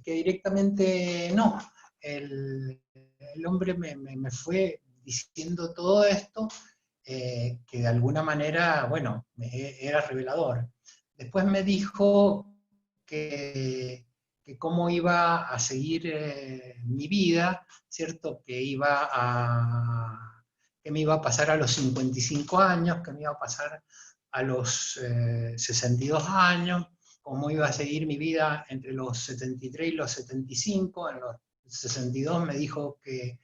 A: directamente no. El hombre me fue diciendo todo esto, que de alguna manera, bueno, era revelador. Después me dijo que cómo iba a seguir mi vida, ¿cierto? Que me iba a pasar a los 55 años, que me iba a pasar a los 62 años, cómo iba a seguir mi vida entre los 73 y los 75. En los 62 me dijo que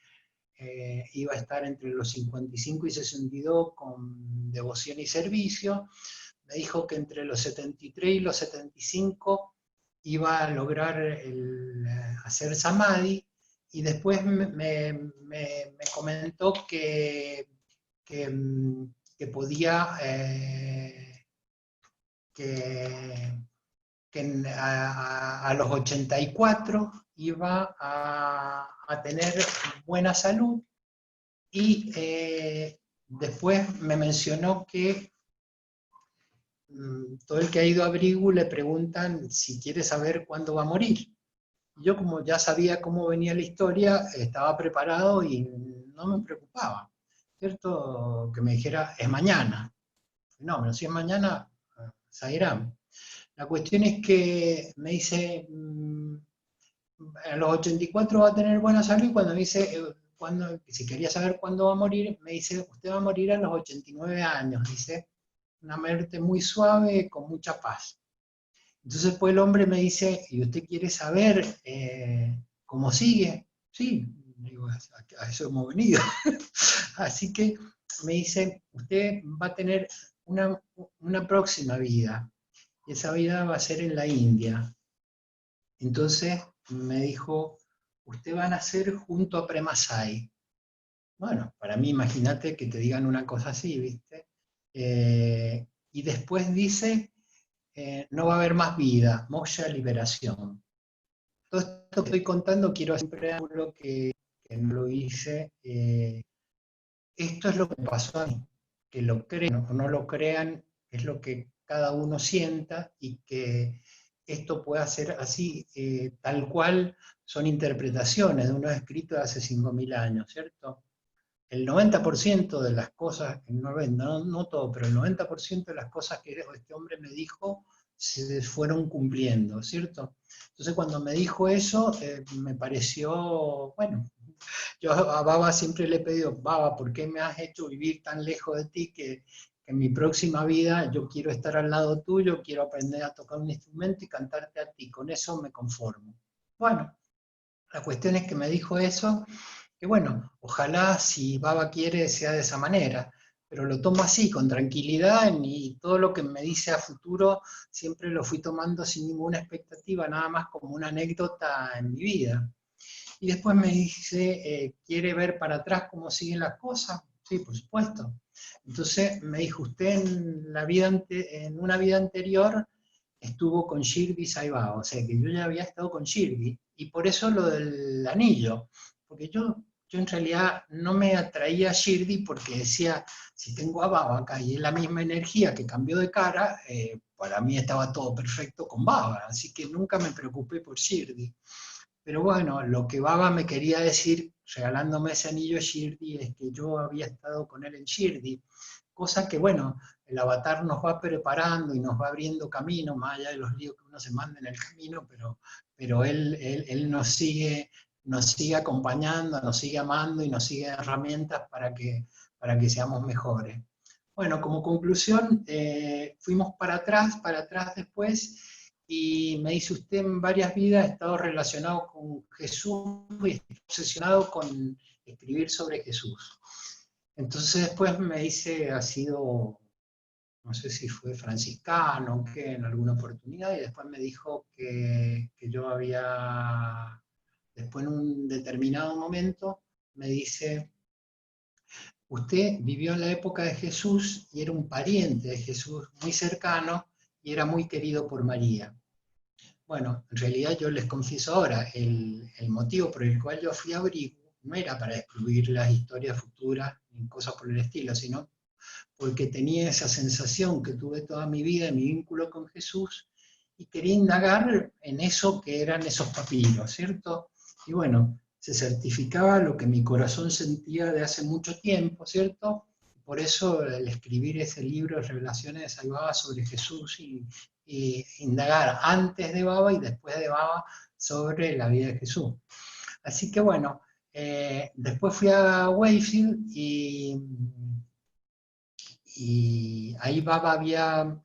A: iba a estar entre los 55 y 62 con devoción y servicio. Me dijo que entre los 73 y los 75 iba a lograr hacer samadhi, y después me comentó que podía, que a los 84 iba a tener buena salud, y después me mencionó que todo el que ha ido a Brigu le preguntan si quiere saber cuándo va a morir. Yo, como ya sabía cómo venía la historia, estaba preparado y no me preocupaba, ¿cierto? Que me dijera, es mañana. No, pero si es mañana, Sairán. La cuestión es que me dice, a los 84 va a tener buena salud, y cuando me dice, si quería saber cuándo va a morir, me dice, usted va a morir a los 89 años, dice, una muerte muy suave, con mucha paz. Entonces pues el hombre me dice, ¿y usted quiere saber cómo sigue? Sí, digo, a eso hemos venido. Así que me dice, usted va a tener una próxima vida, y esa vida va a ser en la India. Entonces me dijo, usted va a nacer junto a Premasai. Bueno, para mí imagínate que te digan una cosa así, ¿viste? Y después dice, no va a haber más vida, moksha, liberación. Todo esto que estoy contando, quiero hacer un preámbulo que no lo hice. Esto es lo que pasó a mí. Que lo crean o no lo crean, es lo que cada uno sienta, y que esto pueda ser así, tal cual son interpretaciones de unos escritos de hace 5.000 años, ¿cierto? El 90% de las cosas, no todo, pero el 90% de las cosas que este hombre me dijo se fueron cumpliendo, ¿cierto? Entonces cuando me dijo eso, me pareció, bueno, yo a Baba siempre le he pedido, Baba, ¿por qué me has hecho vivir tan lejos de ti que en mi próxima vida yo quiero estar al lado tuyo, quiero aprender a tocar un instrumento y cantarte a ti, con eso me conformo? Bueno, la cuestión es que me dijo eso, que bueno, ojalá si Baba quiere sea de esa manera, pero lo tomo así, con tranquilidad, y todo lo que me dice a futuro siempre lo fui tomando sin ninguna expectativa, nada más como una anécdota en mi vida. Y después me dice, ¿quiere ver para atrás cómo siguen las cosas? Sí, por supuesto. Entonces me dijo, usted en una vida anterior estuvo con Shirdi Sai Baba, o sea que yo ya había estado con Shirdi, y por eso lo del anillo, porque yo en realidad no me atraía a Shirdi porque decía, si tengo a Baba acá y es la misma energía que cambió de cara, para mí estaba todo perfecto con Baba, así que nunca me preocupé por Shirdi. Pero bueno, lo que Baba me quería decir, regalándome ese anillo de Shirdi, es que yo había estado con él en Shirdi, cosa que, bueno, el avatar nos va preparando y nos va abriendo camino, más allá de los líos que uno se manda en el camino, pero él nos sigue acompañando, nos sigue amando y nos sigue herramientas para que seamos mejores. Bueno, como conclusión, fuimos para atrás después, y me dice, usted en varias vidas ha estado relacionado con Jesús y está obsesionado con escribir sobre Jesús. Entonces después me dice, ha sido, no sé si fue franciscano o qué, en alguna oportunidad, y después me dijo que yo había, después en un determinado momento, me dice, usted vivió en la época de Jesús y era un pariente de Jesús muy cercano y era muy querido por María. Bueno, en realidad yo les confieso ahora, el motivo por el cual yo fui a Brigu no era para excluir las historias futuras ni cosas por el estilo, sino porque tenía esa sensación que tuve toda mi vida en mi vínculo con Jesús, y quería indagar en eso que eran esos papiros, ¿cierto? Y bueno, se certificaba lo que mi corazón sentía de hace mucho tiempo, ¿cierto? Por eso el escribir ese libro de Revelaciones de Sai Baba sobre Jesús, y indagar antes de Baba y después de Baba sobre la vida de Jesús. Así que bueno, después fui a Wakefield, y ahí Baba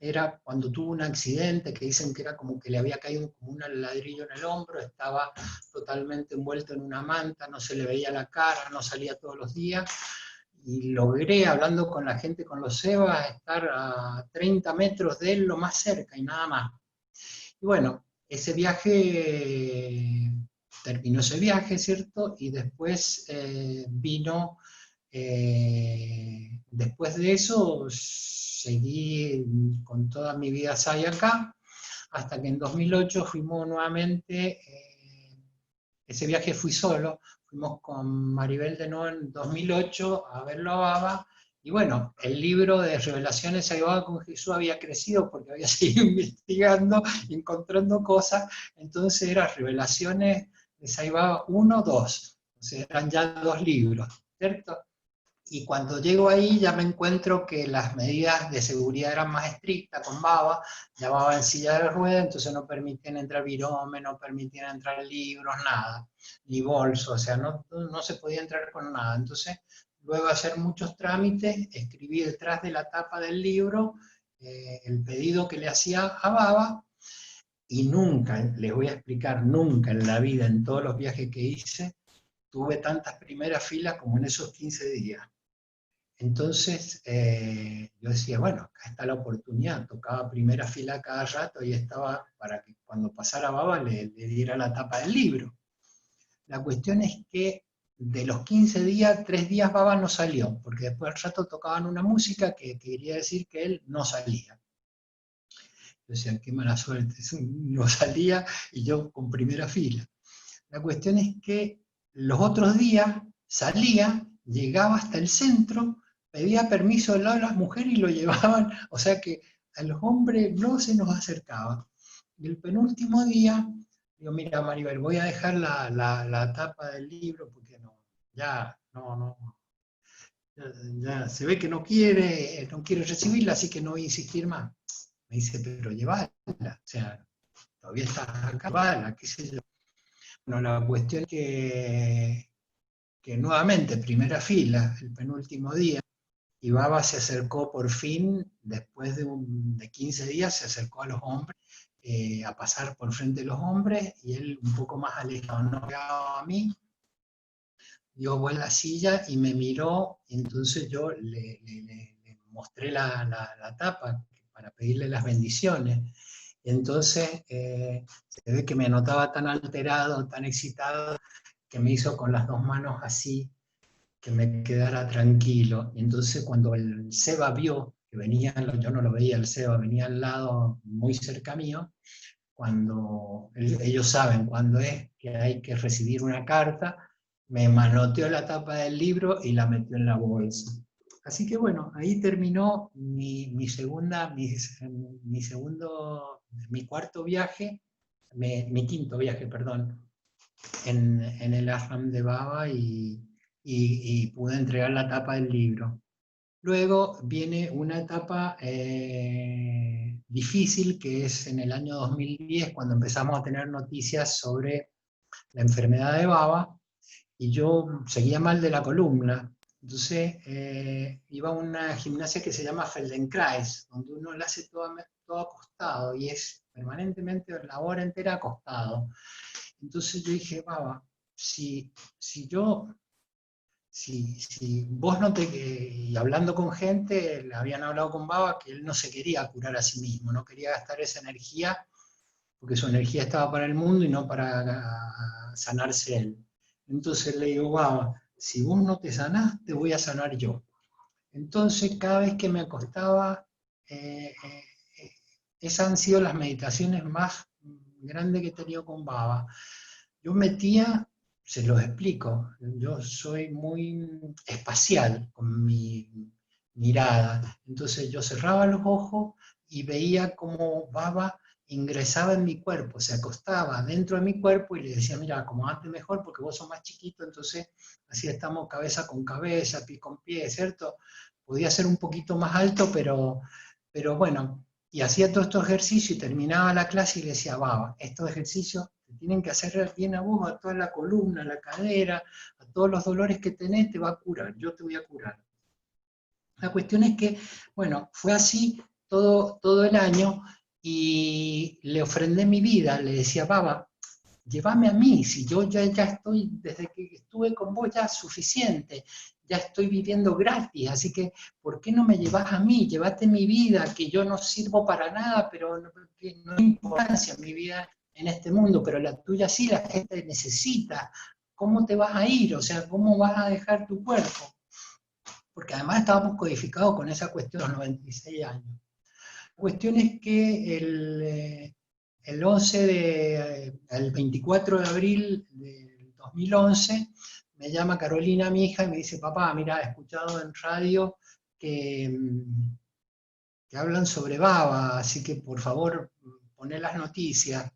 A: era cuando tuvo un accidente que dicen que era como que le había caído como un ladrillo en el hombro, estaba totalmente envuelto en una manta, no se le veía la cara, no salía todos los días, y logré, hablando con la gente, con los Sebas, estar a 30 metros de él, lo más cerca y nada más. Y bueno, ese viaje, terminó ese viaje, ¿cierto? Y después vino, después de eso, seguí con toda mi vida SAI acá, hasta que en 2008 fuimos nuevamente, ese viaje fui solo, fuimos con Maribel de nuevo en 2008 a verlo a Baba, Y bueno, el libro de Revelaciones Saibaba con Jesús había crecido porque había seguido investigando, encontrando cosas, entonces era Revelaciones de Saibaba 1, 2, o sea, eran ya 2 libros, ¿cierto? Y cuando llego ahí ya me encuentro que las medidas de seguridad eran más estrictas con Baba, ya Baba en silla de ruedas, entonces no permitían entrar viromes, no permitían entrar libros, nada, ni bolsos, o sea, no se podía entrar con nada. Entonces, luego de hacer muchos trámites, escribí detrás de la tapa del libro el pedido que le hacía a Baba, y nunca, les voy a explicar, nunca en la vida, en todos los viajes que hice, tuve tantas primeras filas como en esos 15 días. Entonces, yo decía, bueno, acá está la oportunidad, tocaba primera fila cada rato y estaba para que cuando pasara Baba le diera la tapa del libro. La cuestión es que de los 15 días, 3 días Baba no salió, porque después al rato tocaban una música que quería decir que él no salía. Yo decía, qué mala suerte, no salía y yo con primera fila. La cuestión es que los otros días salía, llegaba hasta el centro, pedía permiso al lado de las mujeres y lo llevaban, o sea que a los hombres no se nos acercaba. Y el penúltimo día, digo, mira Maribel, voy a dejar la tapa del libro porque no, ya, ya se ve que no quiere recibirla, así que no voy a insistir más. Me dice, pero llevala, o sea, todavía está acá, llevala, qué sé yo. Bueno, la cuestión es que nuevamente, primera fila, el penúltimo día, y Baba se acercó por fin, después de 15 días, se acercó a los hombres, a pasar por frente de los hombres, y él un poco más alejado, no pegado a mí, dio vuelta a la silla y me miró, y entonces yo le mostré la tapa para pedirle las bendiciones. Y entonces se ve que me notaba tan alterado, tan excitado, que me hizo con las 2 manos así, que me quedara tranquilo. Y entonces cuando el Seba vio que venía, yo no lo veía, el Seba venía al lado, muy cerca mío, cuando ellos saben cuándo es que hay que recibir una carta, me manoteó la tapa del libro y la metió en la bolsa. Así que bueno, ahí terminó mi cuarto viaje, mi quinto viaje, perdón, en el ashram de Baba y pude entregar la tapa del libro. Luego viene una etapa difícil, que es en el año 2010, cuando empezamos a tener noticias sobre la enfermedad de Baba, y yo seguía mal de la columna. Entonces iba a una gimnasia que se llama Feldenkrais, donde uno la hace todo acostado, y es permanentemente la hora entera acostado. Entonces yo dije, Baba, si vos no te... Y hablando con gente, le habían hablado con Baba que él no se quería curar a sí mismo, no quería gastar esa energía, porque su energía estaba para el mundo y no para sanarse él. Entonces le digo, Baba, si vos no te sanás, te voy a sanar yo. Entonces cada vez que me acostaba, eh, eh, esas han sido las meditaciones más grandes que he tenido con Baba. Yo metía, se los explico, yo soy muy espacial con mi mirada, entonces yo cerraba los ojos y veía cómo Baba ingresaba en mi cuerpo, se acostaba dentro de mi cuerpo y le decía, mira, acomodate mejor porque vos sos más chiquito, entonces así estamos cabeza con cabeza, pie con pie, ¿cierto? Podía ser un poquito más alto, pero bueno, y hacía todo estos ejercicios y terminaba la clase y le decía, Baba, estos ejercicios te tienen que hacer bien a vos, a toda la columna, a la cadera, a todos los dolores que tenés, te va a curar, yo te voy a curar. La cuestión es que, bueno, fue así todo el año y le ofrendé mi vida, le decía, Baba, llévame a mí, si yo ya estoy, desde que estuve con vos ya suficiente, ya estoy viviendo gratis, así que, ¿por qué no me llevas a mí? Llévate mi vida, que yo no sirvo para nada, pero que no hay importancia mi vida en este mundo, pero la tuya sí, la gente necesita. ¿Cómo te vas a ir? O sea, ¿cómo vas a dejar tu cuerpo? Porque además estábamos codificados con esa cuestión a los 96 años. La cuestión es que el 24 de abril del 2011 me llama Carolina, mi hija, y me dice, papá, mira, he escuchado en radio que hablan sobre baba, así que por favor poné las noticias.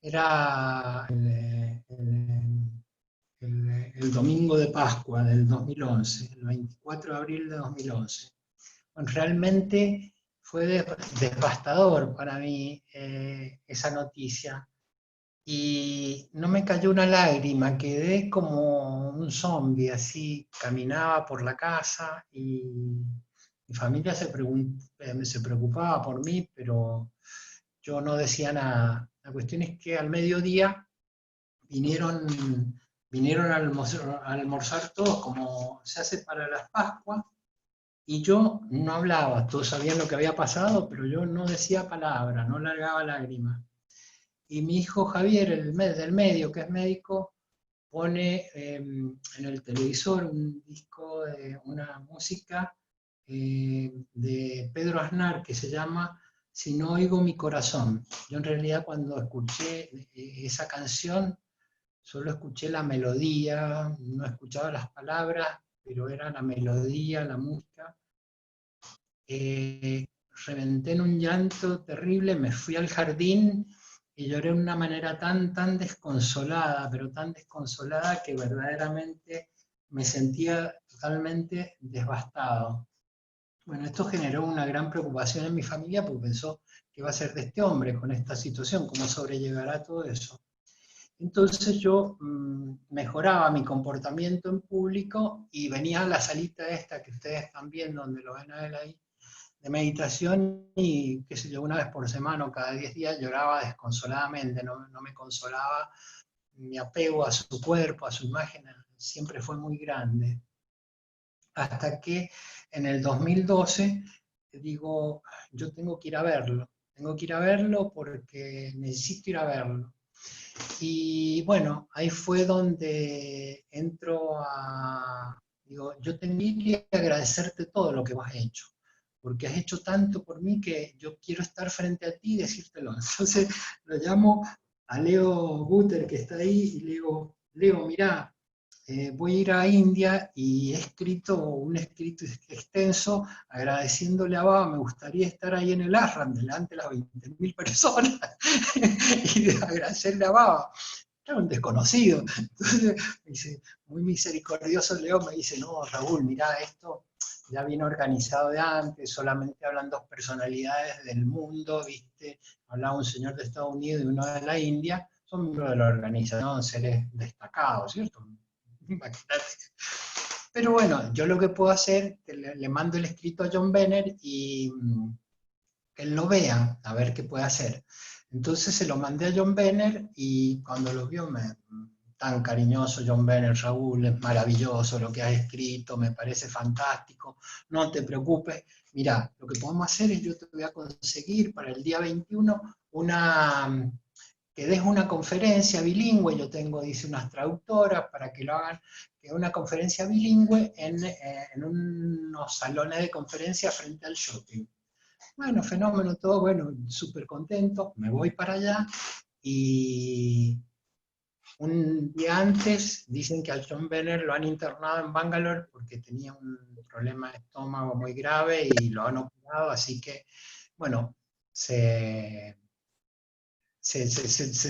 A: Era el domingo de Pascua del 2011, el 24 de abril de 2011. Bueno, realmente fue devastador para mí esa noticia. Y no me cayó una lágrima, quedé como un zombie, así, caminaba por la casa y mi familia se preocupaba por mí, pero yo no decía nada. La cuestión es que al mediodía vinieron, vinieron a almorzar todos, como se hace para las Pascuas, y yo no hablaba, todos sabían lo que había pasado, pero yo no decía palabra, no largaba lágrimas. Y mi hijo Javier, del medio, que es médico, pone en el televisor un disco de una música de Pedro Aznar que se llama Si no oigo mi corazón. Yo en realidad cuando escuché esa canción, solo escuché la melodía, no escuchaba las palabras, pero era la melodía, la música. Reventé en un llanto terrible, me fui al jardín y lloré de una manera tan desconsolada, pero tan desconsolada que verdaderamente me sentía totalmente devastado. Bueno, esto generó una gran preocupación en mi familia porque pensó qué va a ser de este hombre con esta situación, cómo sobrellevará todo eso. Entonces yo mejoraba mi comportamiento en público y venía a la salita esta que ustedes están viendo, donde lo ven a él ahí, de meditación y, qué sé yo, una vez por semana o cada 10 días lloraba desconsoladamente, no me consolaba, mi apego a su cuerpo, a su imagen, siempre fue muy grande. Hasta que en el 2012 digo, yo tengo que ir a verlo porque necesito ir a verlo. Y bueno, ahí fue donde entro a, digo, yo tenía que agradecerte todo lo que vos has hecho, porque has hecho tanto por mí que yo quiero estar frente a ti y decírtelo. Entonces lo llamo a Leo Guter, que está ahí, y le digo, Leo, mirá, voy a ir a India y he escrito un escrito extenso agradeciéndole a Baba, me gustaría estar ahí en el ashram delante de las 20.000 personas y de agradecerle a Baba. Era un desconocido. Entonces, me dice, muy misericordioso Leo, me dice, no, Raúl, mirá, esto ya viene organizado de antes, solamente hablan dos personalidades del mundo, ¿viste? Hablaba un señor de Estados Unidos y uno de la India, son miembros de la organización, seres destacados, ¿cierto? Imagínate. Pero bueno, yo lo que puedo hacer, le mando el escrito a John Benner y que él lo vea, a ver qué puede hacer. Entonces se lo mandé a John Benner y cuando lo vio, tan cariñoso John Benner, Raúl, es maravilloso lo que has escrito, me parece fantástico, no te preocupes, mira, lo que podemos hacer es yo te voy a conseguir para el día 21 que des una conferencia bilingüe, yo tengo, dice, unas traductoras para que lo hagan, que es una conferencia bilingüe en unos salones de conferencia frente al shopping. Bueno, fenómeno, todo bueno, súper contento, me voy para allá y un día antes dicen que al John Benner lo han internado en Bangalore porque tenía un problema de estómago muy grave y lo han operado, así que, bueno, se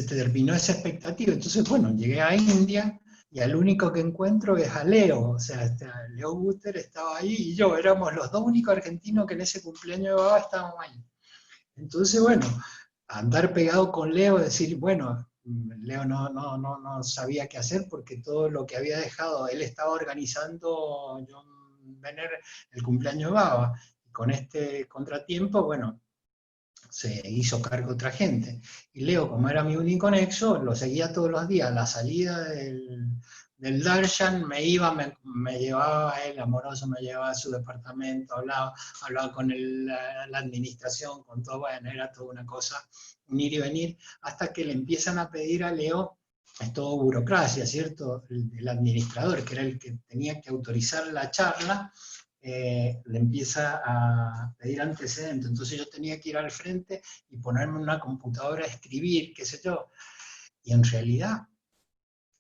A: terminó esa expectativa. Entonces, bueno, llegué a India y al único que encuentro es a Leo, o sea, Leo Guter estaba ahí y yo, éramos los dos únicos argentinos que en ese cumpleaños de Baba estábamos ahí. Entonces, bueno, andar pegado con Leo, decir, bueno, Leo no sabía qué hacer porque todo lo que había dejado, él estaba organizando John Benner el cumpleaños de Baba. Y con este contratiempo, bueno, se hizo cargo otra gente. Y Leo, como era mi único nexo, lo seguía todos los días. A la salida del Darshan me llevaba a él, amoroso, me llevaba a su departamento, hablaba con la administración, con todo, bueno, era toda una cosa, un ir y venir, hasta que le empiezan a pedir a Leo, es todo burocracia, ¿cierto? El administrador, que era el que tenía que autorizar la charla, le empieza a pedir antecedentes. Entonces yo tenía que ir al frente y ponerme en una computadora a escribir, qué sé yo. Y en realidad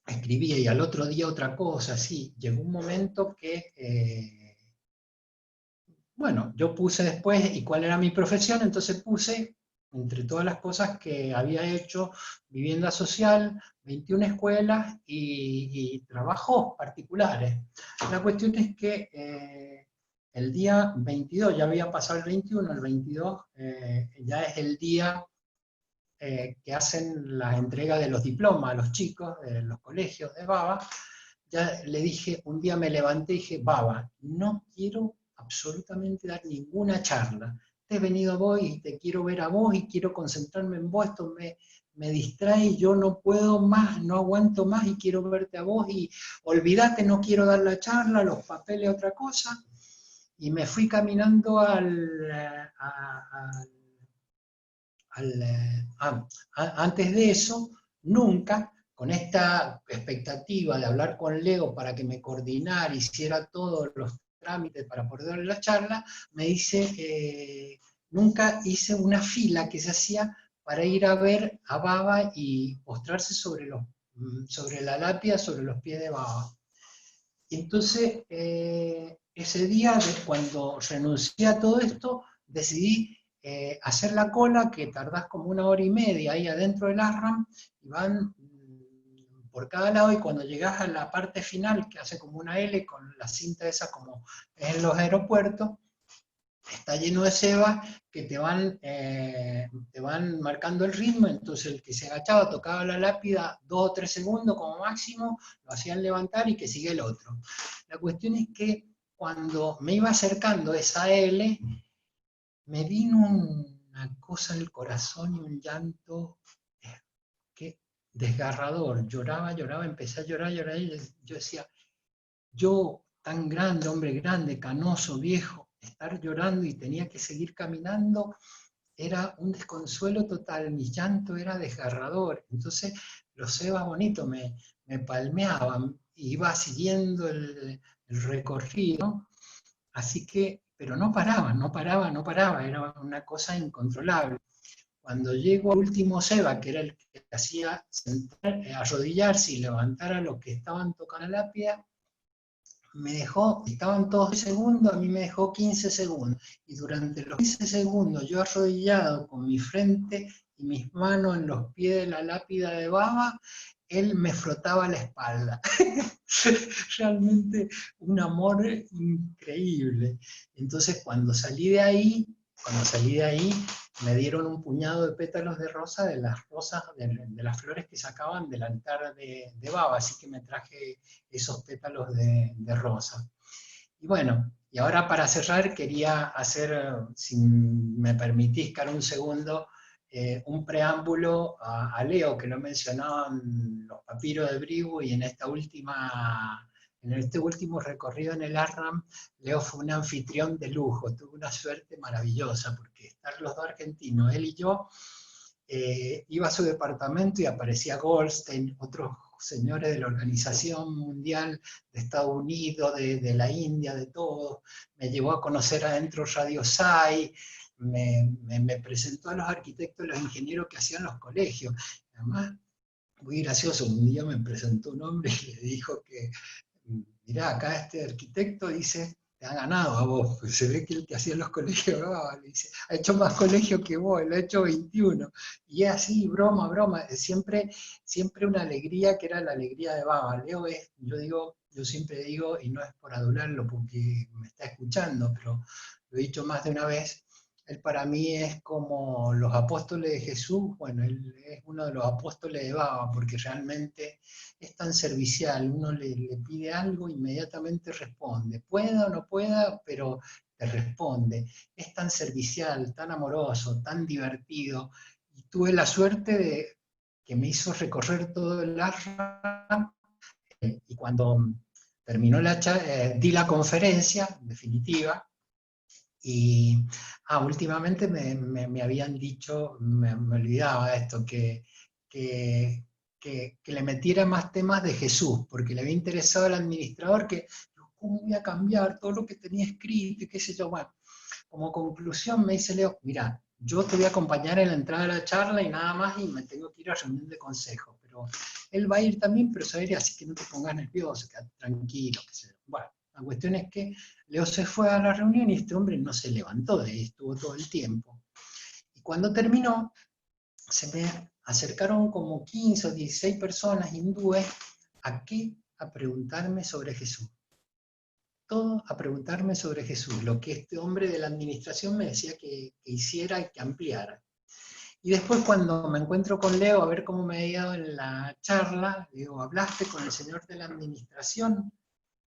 A: escribía y al otro día otra cosa, sí. Llegó un momento que bueno, yo puse después, ¿y cuál era mi profesión? Entonces puse, entre todas las cosas que había hecho, vivienda social, 21 escuelas y trabajos particulares. La cuestión es que el día 22, ya había pasado el 21, el 22 ya es el día que hacen la entrega de los diplomas a los chicos de los colegios de Baba. Ya le dije, un día me levanté y dije, Baba, no quiero absolutamente dar ninguna charla. Te he venido a vos y te quiero ver a vos y quiero concentrarme en vos, esto me distrae, yo no puedo más, no aguanto más y quiero verte a vos y olvídate, no quiero dar la charla, los papeles, otra cosa. Y me fui caminando antes de eso, nunca, con esta expectativa de hablar con Leo para que me coordinara, hiciera todos los trámites para poder dar la charla, me dice, nunca hice una fila que se hacía para ir a ver a Baba y postrarse sobre la lápida, sobre los pies de Baba. Y entonces, ese día, cuando renuncié a todo esto, decidí hacer la cola, que tardás como 1 hora y media ahí adentro del ASRAM, y van por cada lado, y cuando llegás a la parte final, que hace como una L con la cinta esa como en los aeropuertos, está lleno de cebas que te van marcando el ritmo, entonces el que se agachaba tocaba la lápida 2 o 3 segundos como máximo, lo hacían levantar y que sigue el otro. La cuestión es que cuando me iba acercando a esa L, me vino una cosa en el corazón y un llanto que desgarrador, lloraba, empecé a llorar, y yo decía, yo tan grande, hombre grande, canoso, viejo, estar llorando y tenía que seguir caminando, era un desconsuelo total, mi llanto era desgarrador. Entonces los Sebas bonitos me palmeaban, iba siguiendo el recorrido, así que, pero no paraba, era una cosa incontrolable. Cuando llego al último Seba, que era el que hacía sentar, arrodillarse y levantar a los que estaban tocando la lápida, me dejó, estaban todos 10 segundos, a mí me dejó 15 segundos. Y durante los 15 segundos, yo arrodillado con mi frente y mis manos en los pies de la lápida de Baba, él me frotaba la espalda. Realmente un amor increíble. Entonces cuando salí de ahí, me dieron un puñado de pétalos de rosa de las rosas, de las flores que sacaban del altar de Baba, así que me traje esos pétalos de rosa. Y bueno, y ahora para cerrar quería hacer, si me permitís, Caro, un segundo, un preámbulo a Leo, que lo mencionaban los papiros de Bribu, y en este último recorrido en el ARRAM, Leo fue un anfitrión de lujo, tuvo una suerte maravillosa, porque estar los dos argentinos, él y yo, iba a su departamento y aparecía Goldstein, otros señores de la Organización Mundial de Estados Unidos, de la India, de todos. Me llevó a conocer adentro Radio SAI, me presentó a los arquitectos y los ingenieros que hacían los colegios. Además, muy gracioso, un día me presentó un hombre y le dijo que, mirá, acá este arquitecto dice, te ha ganado a vos, pues se ve que el que hacía los colegios, le dice, ha hecho más colegios que vos, él ha hecho 21. Y es así, broma, siempre una alegría que era la alegría de Baba. Leo es, yo siempre digo, y no es por adularlo porque me está escuchando, pero lo he dicho más de una vez, él para mí es como los apóstoles de Jesús, bueno, él es uno de los apóstoles de Baba, porque realmente es tan servicial, uno le pide algo, inmediatamente responde, pueda o no pueda, pero te responde. Es tan servicial, tan amoroso, tan divertido, y tuve la suerte de que me hizo recorrer todo el ARRA, y cuando terminó di la conferencia definitiva, y últimamente me habían dicho, me olvidaba de esto, que le metiera más temas de Jesús, porque le había interesado al administrador que, ¿cómo voy a cambiar todo lo que tenía escrito y qué sé yo? Bueno, como conclusión me dice Leo, mira, yo te voy a acompañar en la entrada de la charla y nada más, y me tengo que ir a reunión de consejo, pero él va a ir también, pero se va a ir, así que no te pongas nervioso, quédate tranquilo, qué sé yo. Bueno, La cuestión es que Leo se fue a la reunión y este hombre no se levantó de ahí, estuvo todo el tiempo. Y cuando terminó, se me acercaron como 15 o 16 personas hindúes. ¿A qué? A preguntarme sobre Jesús. Todo a preguntarme sobre Jesús, lo que este hombre de la administración me decía que hiciera y que ampliara. Y después cuando me encuentro con Leo a ver cómo me ha ido en la charla, le digo, ¿hablaste con el señor de la administración?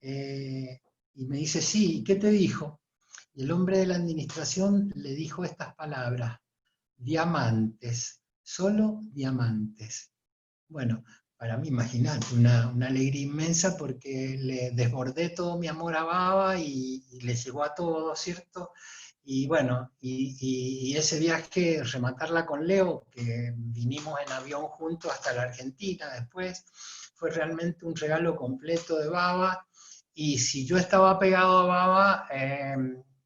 A: Y me dice, sí, ¿y qué te dijo? Y el hombre de la administración le dijo estas palabras, diamantes, solo diamantes. Bueno, para mí, imagínate, una alegría inmensa porque le desbordé todo mi amor a Baba y le llegó a todo, ¿cierto? Y bueno, y ese viaje, rematarla con Leo, que vinimos en avión juntos hasta la Argentina después, fue realmente un regalo completo de Baba. Y si yo estaba pegado a Baba,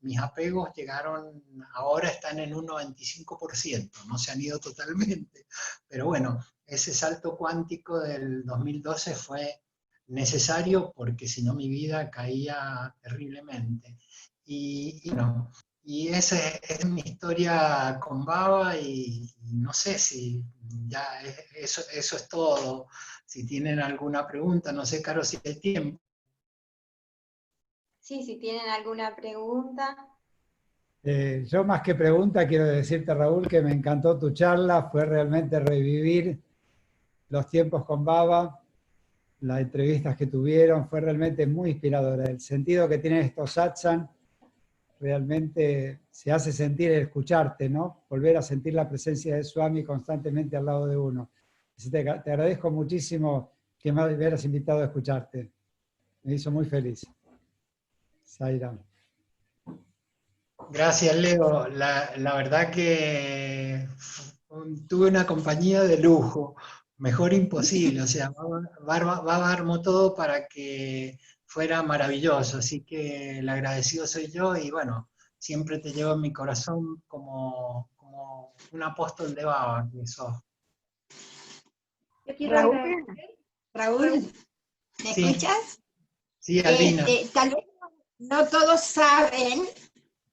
A: mis apegos llegaron, ahora están en un 95%, no se han ido totalmente. Pero bueno, ese salto cuántico del 2012 fue necesario porque si no mi vida caía terriblemente. No, y esa es mi historia con Baba y no sé si ya eso es todo. Si tienen alguna pregunta, no sé, Caro, si hay tiempo.
B: Sí, si tienen alguna pregunta.
C: Yo más que pregunta quiero decirte, Raúl, que me encantó tu charla, fue realmente revivir los tiempos con Baba, las entrevistas que tuvieron, fue realmente muy inspiradora. El sentido que tienen estos satsang realmente se hace sentir el escucharte, ¿no? Volver a sentir la presencia de Swami constantemente al lado de uno. Así te agradezco muchísimo que me hubieras invitado a escucharte. Me hizo muy feliz. Sairam.
A: Gracias, Leo. La verdad que tuve una compañía de lujo, mejor imposible. O sea, Baba armó todo para que fuera maravilloso. Así que el agradecido soy yo y bueno, siempre te llevo en mi corazón como un apóstol de Baba que sos.
D: Yo quiero
B: Raúl,
D: agradecer.
B: Raúl, ¿me
A: Sí,
B: escuchas?
A: sí, Albina.
B: Tal vez no todos saben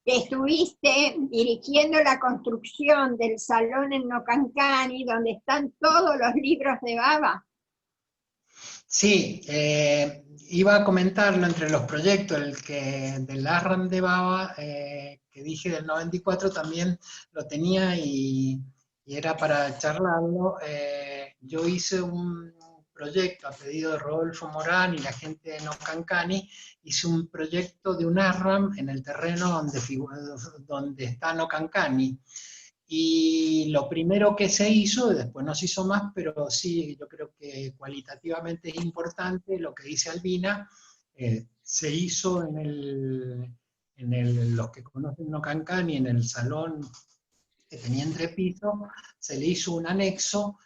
B: que estuviste dirigiendo la construcción del salón en Nocancani, donde están todos los libros de Baba.
A: Sí, iba a comentarlo entre los proyectos, el que del ARRAM de Baba, que dije del 94, también lo tenía y era para charlarlo. Yo hice un proyecto a pedido de Rodolfo Morán y la gente de Nocancani, hice un proyecto de un ARRAM en el terreno donde está Nocancani. Y lo primero que se hizo, después no se hizo más, pero sí, yo creo que cualitativamente es importante lo que dice Albina, se hizo los que conocen Nocancani, en el salón que tenía entre pisos, se le hizo un anexo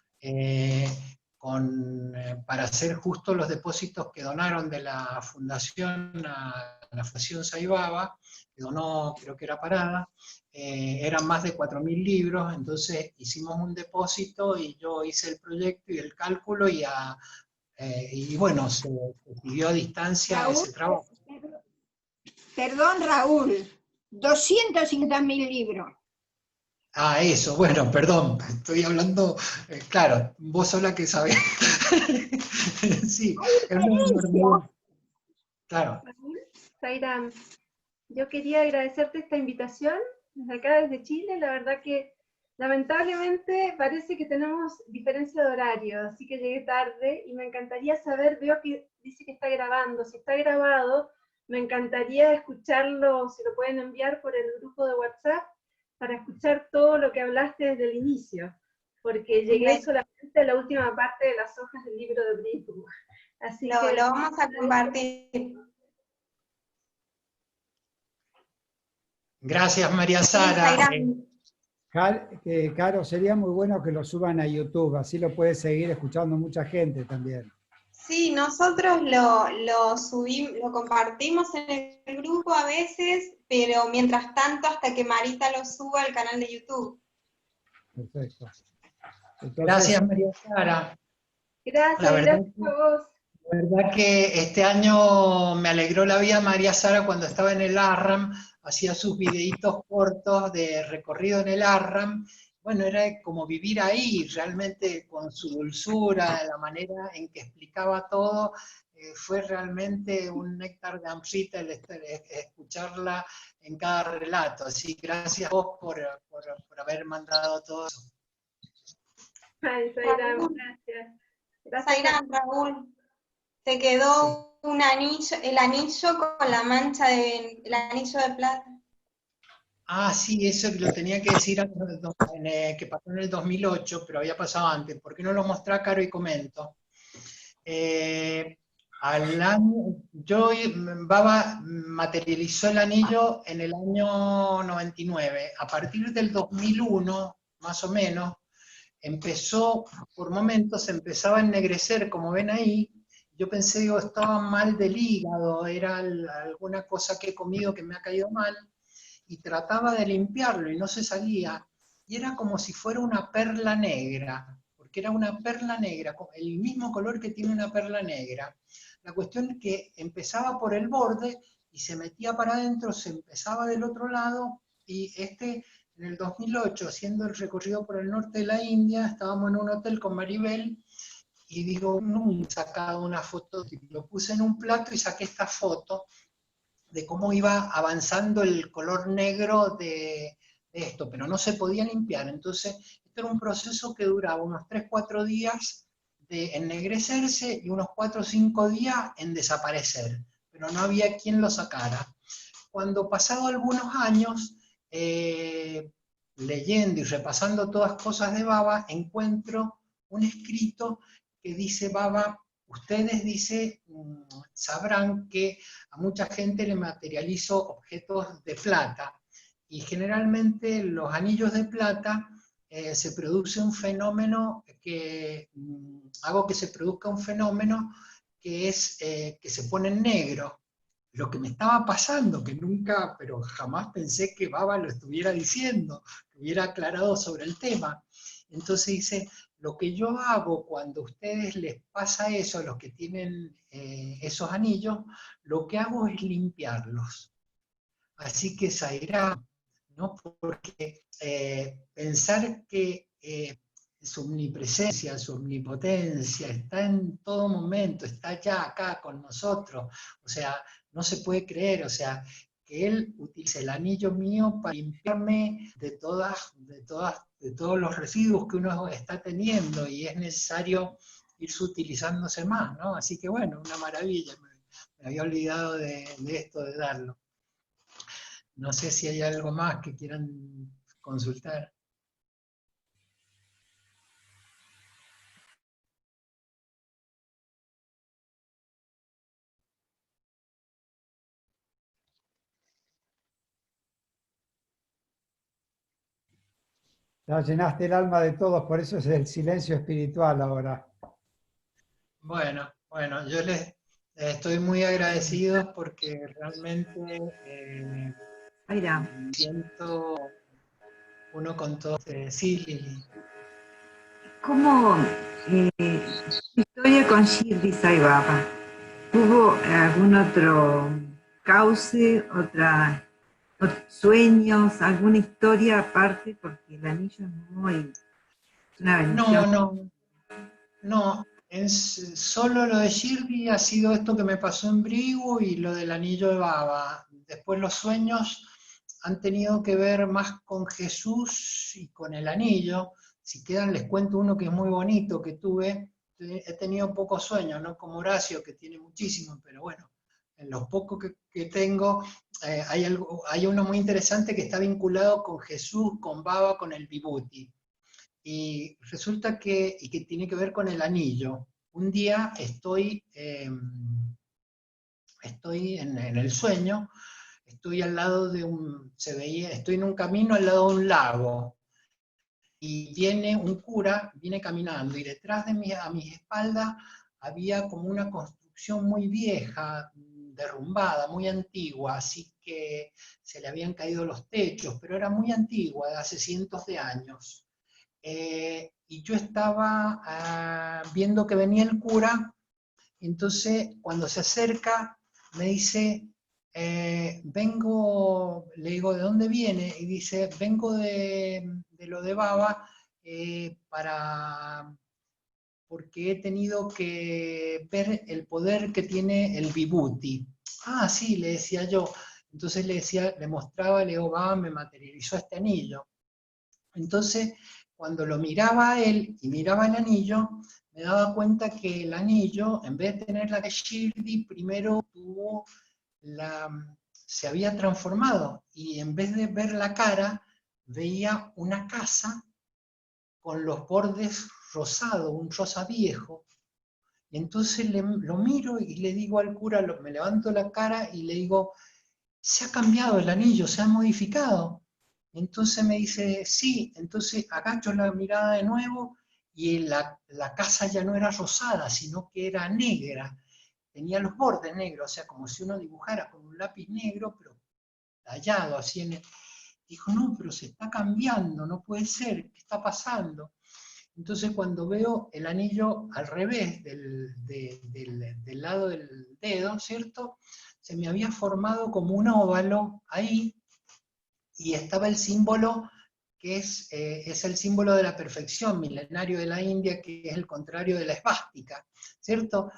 A: para hacer justo los depósitos que donaron de la fundación a la Fundación Saibaba, que donó, creo que era Parada, eran más de 4.000 libros, entonces hicimos un depósito y yo hice el proyecto y el cálculo y bueno, se siguió a distancia
B: Raúl,
A: ese trabajo.
B: Perdón, Raúl, 250.000 libros.
A: Ah, eso, bueno, perdón, estoy hablando, claro, vos sola que sabés. Sí, es una enormidad. Claro.
D: Sairam, yo quería agradecerte esta invitación desde acá, desde Chile. La verdad que lamentablemente parece que tenemos diferencia de horario, así que llegué tarde y me encantaría saber, veo que dice que está grabando, si está grabado, me encantaría escucharlo, si lo pueden enviar por el grupo de WhatsApp, para escuchar todo lo que hablaste desde el inicio, porque llegué solamente a la última parte de las hojas del libro de Brigham. Así que
B: Lo vamos a compartir.
A: Gracias, María
B: Sí,
A: Sara.
C: Caro, sería muy bueno que lo suban a YouTube, así lo puede seguir escuchando mucha gente también.
B: Sí, nosotros lo subimos, lo compartimos en el grupo a veces, pero mientras tanto hasta que Marita lo suba al canal de YouTube.
C: Perfecto. Entonces,
A: Gracias, María Sara. La
D: gracias,
A: verdad
D: gracias a vos.
A: La verdad que este año me alegró la vida María Sara cuando estaba en el ARRAM, hacía sus videitos cortos de recorrido en el ARRAM. Bueno, era como vivir ahí, realmente con su dulzura, la manera en que explicaba todo, fue realmente un néctar de amrita el escucharla en cada relato. Así que gracias a vos por haber mandado todo eso.
D: Ay, Zaira, gracias. Gracias.
E: Zaira, Raúl, te quedó un anillo, el anillo con la mancha el anillo de plata.
A: Ah, sí, eso lo tenía que decir que pasó en el 2008, pero había pasado antes. ¿Por qué no lo mostré, Caro, y comento? Baba materializó el anillo en el año 99. A partir del 2001, más o menos, empezó, por momentos, empezaba a ennegrecer, como ven ahí. Yo pensé, digo, estaba mal del hígado, era alguna cosa que he comido que me ha caído mal, y trataba de limpiarlo y no se salía. Y era como si fuera una perla negra, porque era una perla negra, el mismo color que tiene una perla negra. La cuestión es que empezaba por el borde y se metía para adentro, se empezaba del otro lado, y en el 2008, haciendo el recorrido por el norte de la India, estábamos en un hotel con Maribel, y digo, nunca he sacado una foto, lo puse en un plato y saqué esta foto de cómo iba avanzando el color negro de esto, pero no se podía limpiar. Entonces, esto era un proceso que duraba unos 3-4 días de ennegrecerse y unos 4 o 5 días en desaparecer, pero no había quien lo sacara. Cuando pasado algunos años, leyendo y repasando todas cosas de Baba, encuentro un escrito que dice Baba, ustedes, dice, sabrán que a mucha gente le materializo objetos de plata, y generalmente los anillos de plata se produce un fenómeno que, hago que se produzca un fenómeno que es que se pone en negro. Lo que me estaba pasando, que nunca, pero jamás pensé que Baba lo estuviera diciendo, que hubiera aclarado sobre el tema. Entonces dice, lo que yo hago cuando a ustedes les pasa eso, a los que tienen esos anillos, lo que hago es limpiarlos. Así que Zaira, ¿no? Porque pensar que su omnipresencia, su omnipotencia está en todo momento, está ya acá con nosotros, o sea, no se puede creer, o sea, que Él utilice el anillo mío para limpiarme de todos los residuos que uno está teniendo, y es necesario irse utilizándose más, ¿no? Así que bueno, una maravilla, me había olvidado de esto, de darlo. No sé si hay algo más que quieran consultar.
C: Ya llenaste el alma de todos, por eso es el silencio espiritual ahora.
A: Bueno, yo les estoy muy agradecido porque realmente siento uno con todos. Sí, Lili.
F: ¿Cómo tu historia con Shirdi Sai Baba? ¿Tuvo algún otro cauce, sueños, alguna historia aparte? Porque el anillo es una bendición.
A: No, solo lo de Shirdi ha sido esto que me pasó en Brigu y lo del anillo de Baba. Después los sueños han tenido que ver más con Jesús y con el anillo. Si quedan, les cuento uno que es muy bonito que tuve. He tenido pocos sueños, no como Horacio, que tiene muchísimos, pero bueno, en los pocos que tengo, hay uno muy interesante que está vinculado con Jesús, con Baba, con el Vibhuti. Y resulta que tiene que ver con el anillo. Un día estoy en el sueño, estoy al lado de estoy en un camino al lado de un lago, y viene un cura, viene caminando, y detrás de a mi espalda había como una construcción muy vieja, derrumbada, muy antigua, así que se le habían caído los techos, pero era muy antigua, de hace cientos de años. Y yo estaba viendo que venía el cura, Entonces, cuando se acerca, me dice, vengo, le digo, ¿de dónde viene? Y dice, vengo de lo de Baba, porque he tenido que ver el poder que tiene el Vibhuti. Ah, sí, le decía yo. Entonces le decía, le mostraba, le digo, Baba me materializó este anillo. Entonces, cuando lo miraba a él y miraba el anillo, me daba cuenta que el anillo, en vez de tener la Shirdi, primero se había transformado, y en vez de ver la cara, veía una casa con los bordes rosados, un rosa viejo. Y entonces lo miro y le digo al cura, me levanto la cara y le digo, se ha cambiado el anillo, se ha modificado. Entonces me dice, sí. Entonces agacho la mirada de nuevo y la casa ya no era rosada, sino que era negra. Tenía los bordes negros, o sea, como si uno dibujara con un lápiz negro, pero tallado así en el... Dijo, no, pero se está cambiando, no puede ser, ¿qué está pasando? Entonces cuando veo el anillo al revés del lado del dedo, ¿cierto? Se me había formado como un óvalo ahí, y estaba el símbolo que es el símbolo de la perfección milenario de la India, que es el contrario de la esvástica, ¿cierto?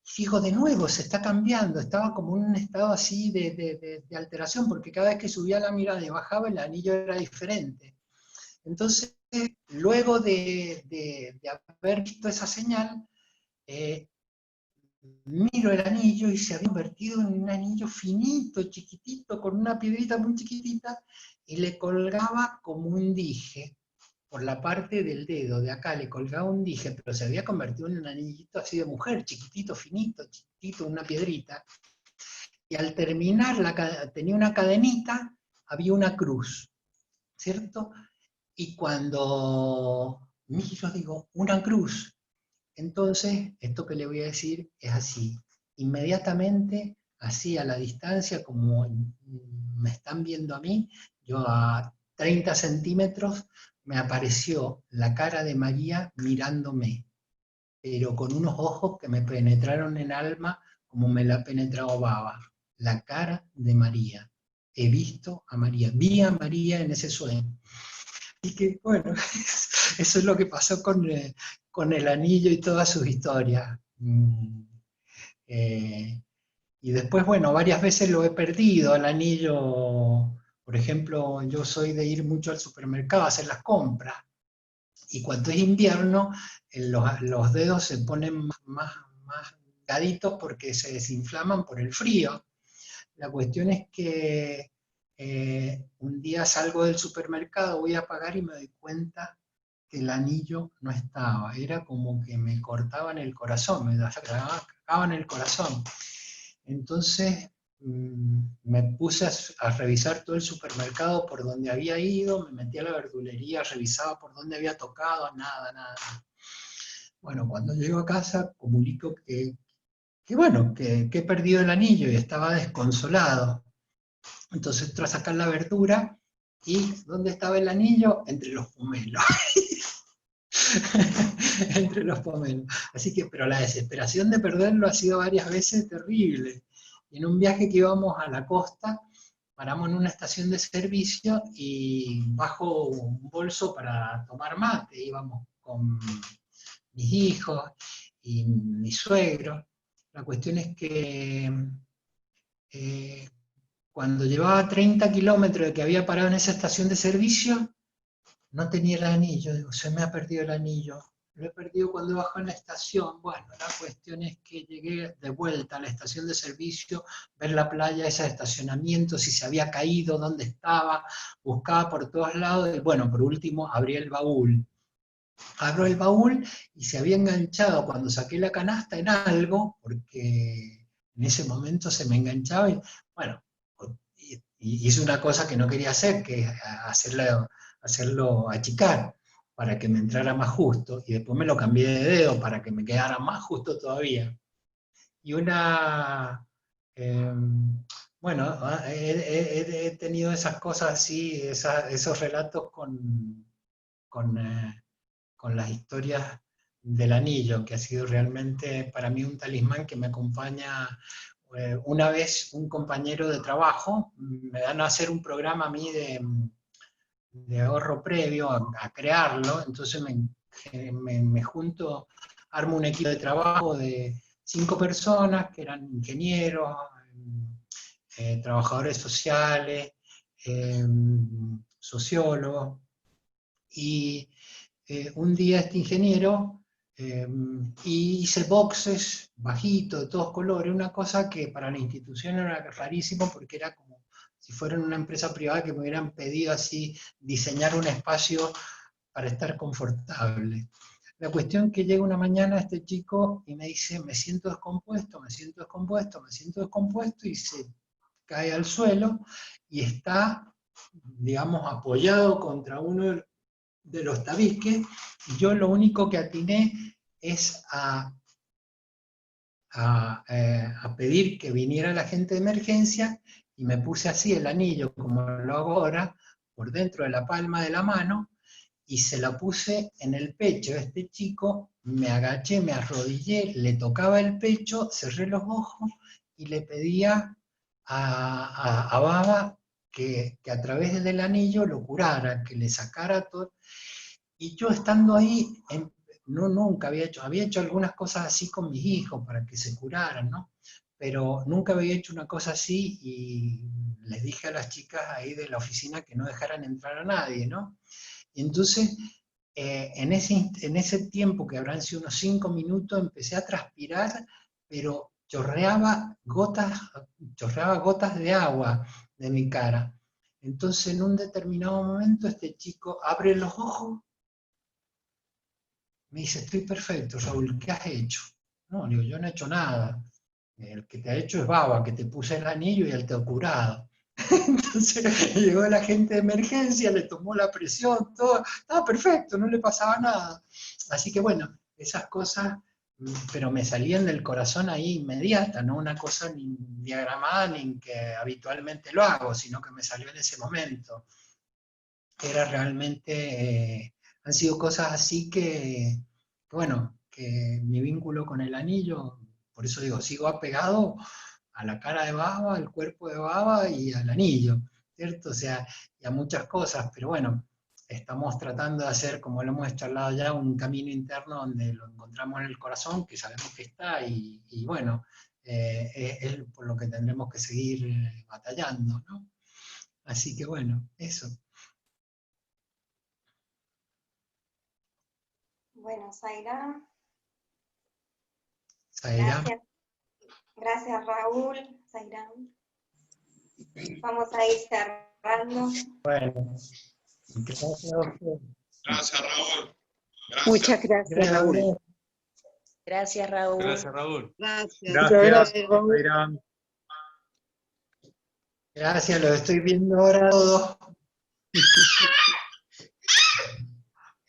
A: Fijo, de nuevo, se está cambiando, estaba como en un estado así de alteración, porque cada vez que subía la mirada y bajaba, el anillo era diferente. Entonces, luego de haber visto esa señal, miro el anillo y se había convertido en un anillo finito, chiquitito, con una piedrita muy chiquitita, y le colgaba como un dije, por la parte del dedo, de acá le colgaba un dije, pero se había convertido en un anillito así de mujer, chiquitito, finito, chiquitito, una piedrita. Y al terminar, tenía una cadenita, había una cruz, ¿cierto? Y cuando miro, digo, una cruz. Entonces, esto que le voy a decir es así. Inmediatamente, así a la distancia, como me están viendo a mí, yo a 30 centímetros, me apareció la cara de María mirándome, pero con unos ojos que me penetraron en alma como me la ha penetrado Baba. La cara de María. He visto a María, vi a María en ese sueño. Y que, bueno, eso es lo que pasó con el anillo y todas sus historias. Y después, bueno, varias veces lo he perdido, el anillo. Por ejemplo, yo soy de ir mucho al supermercado a hacer las compras. Y cuando es invierno, los dedos se ponen más gaditos porque se desinflaman por el frío. La cuestión es que un día salgo del supermercado, voy a pagar y me doy cuenta que el anillo no estaba. Era como que me cortaban el corazón, me sacaban el corazón. Entonces me puse a revisar todo el supermercado por donde había ido, me metí a la verdulería, revisaba por dónde había tocado, nada. Bueno, cuando llego a casa comunico que he perdido el anillo y estaba desconsolado. Entonces entro a sacar la verdura y ¿dónde estaba el anillo? Entre los pomelos. Entre los pomelos. Así que, pero la desesperación de perderlo ha sido varias veces terrible. Y en un viaje que íbamos a la costa, paramos en una estación de servicio y bajo un bolso para tomar mate. Íbamos con mis hijos y mi suegro. La cuestión es que cuando llevaba 30 kilómetros de que había parado en esa estación de servicio, no tenía el anillo. Digo, se me ha perdido el anillo. Lo he perdido cuando bajó en la estación. Bueno, la cuestión es que llegué de vuelta a la estación de servicio, ver la playa, ese estacionamiento, si se había caído, dónde estaba, buscaba por todos lados, y bueno, por último abrí el baúl. Abro el baúl y se había enganchado cuando saqué la canasta en algo, porque en ese momento se me enganchaba y bueno, y hice una cosa que no quería hacer, que es hacerlo achicar para que me entrara más justo, y después me lo cambié de dedo para que me quedara más justo todavía. Y bueno, he tenido esas cosas así, esos relatos con las historias del anillo, que ha sido realmente para mí un talismán que me acompaña. Una vez un compañero de trabajo me dan a hacer un programa a mí de ahorro previo, a crearlo, entonces me junto, armo un equipo de trabajo de 5 personas que eran ingenieros, trabajadores sociales, sociólogos, y un día este ingeniero hice boxes bajitos, de todos colores, una cosa que para la institución era rarísimo porque era como si fuera una empresa privada que me hubieran pedido así diseñar un espacio para estar confortable. La cuestión que llega una mañana este chico y me dice, me siento descompuesto, me siento descompuesto, me siento descompuesto, y se cae al suelo y está, digamos, apoyado contra uno de los tabiques, y yo lo único que atiné es a pedir que viniera la gente de emergencia, y me puse así el anillo, como lo hago ahora, por dentro de la palma de la mano, y se la puse en el pecho de este chico, me agaché, me arrodillé, le tocaba el pecho, cerré los ojos y le pedía a Baba que a través del anillo lo curara, que le sacara todo. Y yo estando ahí, nunca había hecho algunas cosas así con mis hijos para que se curaran, ¿no? Pero nunca había hecho una cosa así, y les dije a las chicas ahí de la oficina que no dejaran entrar a nadie, ¿no? Y entonces, en ese tiempo, que habrán sido unos 5 minutos, empecé a transpirar, pero chorreaba gotas de agua de mi cara. Entonces, en un determinado momento, este chico abre los ojos, me dice, estoy perfecto, Raúl, ¿qué has hecho? No, digo, yo no he hecho nada. El que te ha hecho es Baba, que te puse el anillo y él te ha curado. Entonces llegó la gente de emergencia, le tomó la presión, todo, estaba perfecto, no le pasaba nada. Así que bueno, esas cosas, pero me salían del corazón ahí inmediata, no una cosa ni diagramada ni que habitualmente lo hago, sino que me salió en ese momento. Era realmente, han sido cosas así que, bueno, que mi vínculo con el anillo, por eso digo, sigo apegado a la cara de Baba, al cuerpo de Baba y al anillo, ¿cierto? O sea, y a muchas cosas, pero bueno, estamos tratando de hacer, como lo hemos charlado ya, un camino interno donde lo encontramos en el corazón, que sabemos que está, y bueno, es por lo que tendremos que seguir batallando, ¿no? Así que bueno, eso.
E: Bueno, Zaira.
A: Zaira.
E: Gracias, Raúl. Zaira. Vamos a ir cerrando.
A: Bueno, gracias a usted.
G: Gracias, Raúl. Gracias.
H: Muchas gracias, Raúl.
I: Gracias, Raúl.
G: Gracias, Raúl.
H: Gracias.
A: Zaira. Gracias, los estoy viendo ahora todos.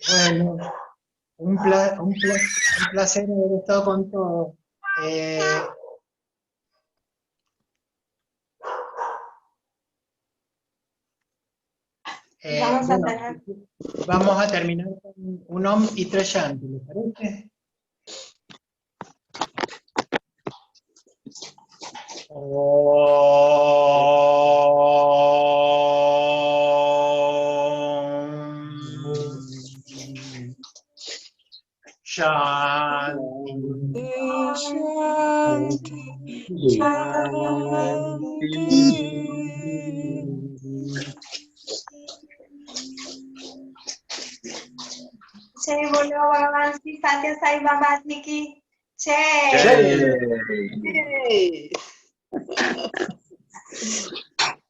A: Bueno, un placer haber estado con todos. Vamos a terminar con un Om y 3 llantos, ¿les parece?
E: Jai Bolo Bhagavan Shri Satya Sai Baba Ji ki Jai.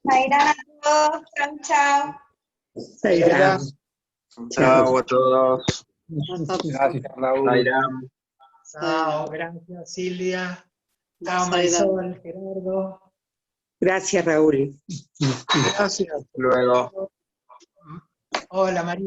E: Zaira a todos. Chao, chao.
H: Zaira.
J: Chao a todos.
C: Gracias, Raúl.
J: Zaira.
A: Chao, gracias Silvia. Chao Marisol, Gerardo.
H: Gracias, Raúl.
J: Gracias. Luego.
A: Hola María.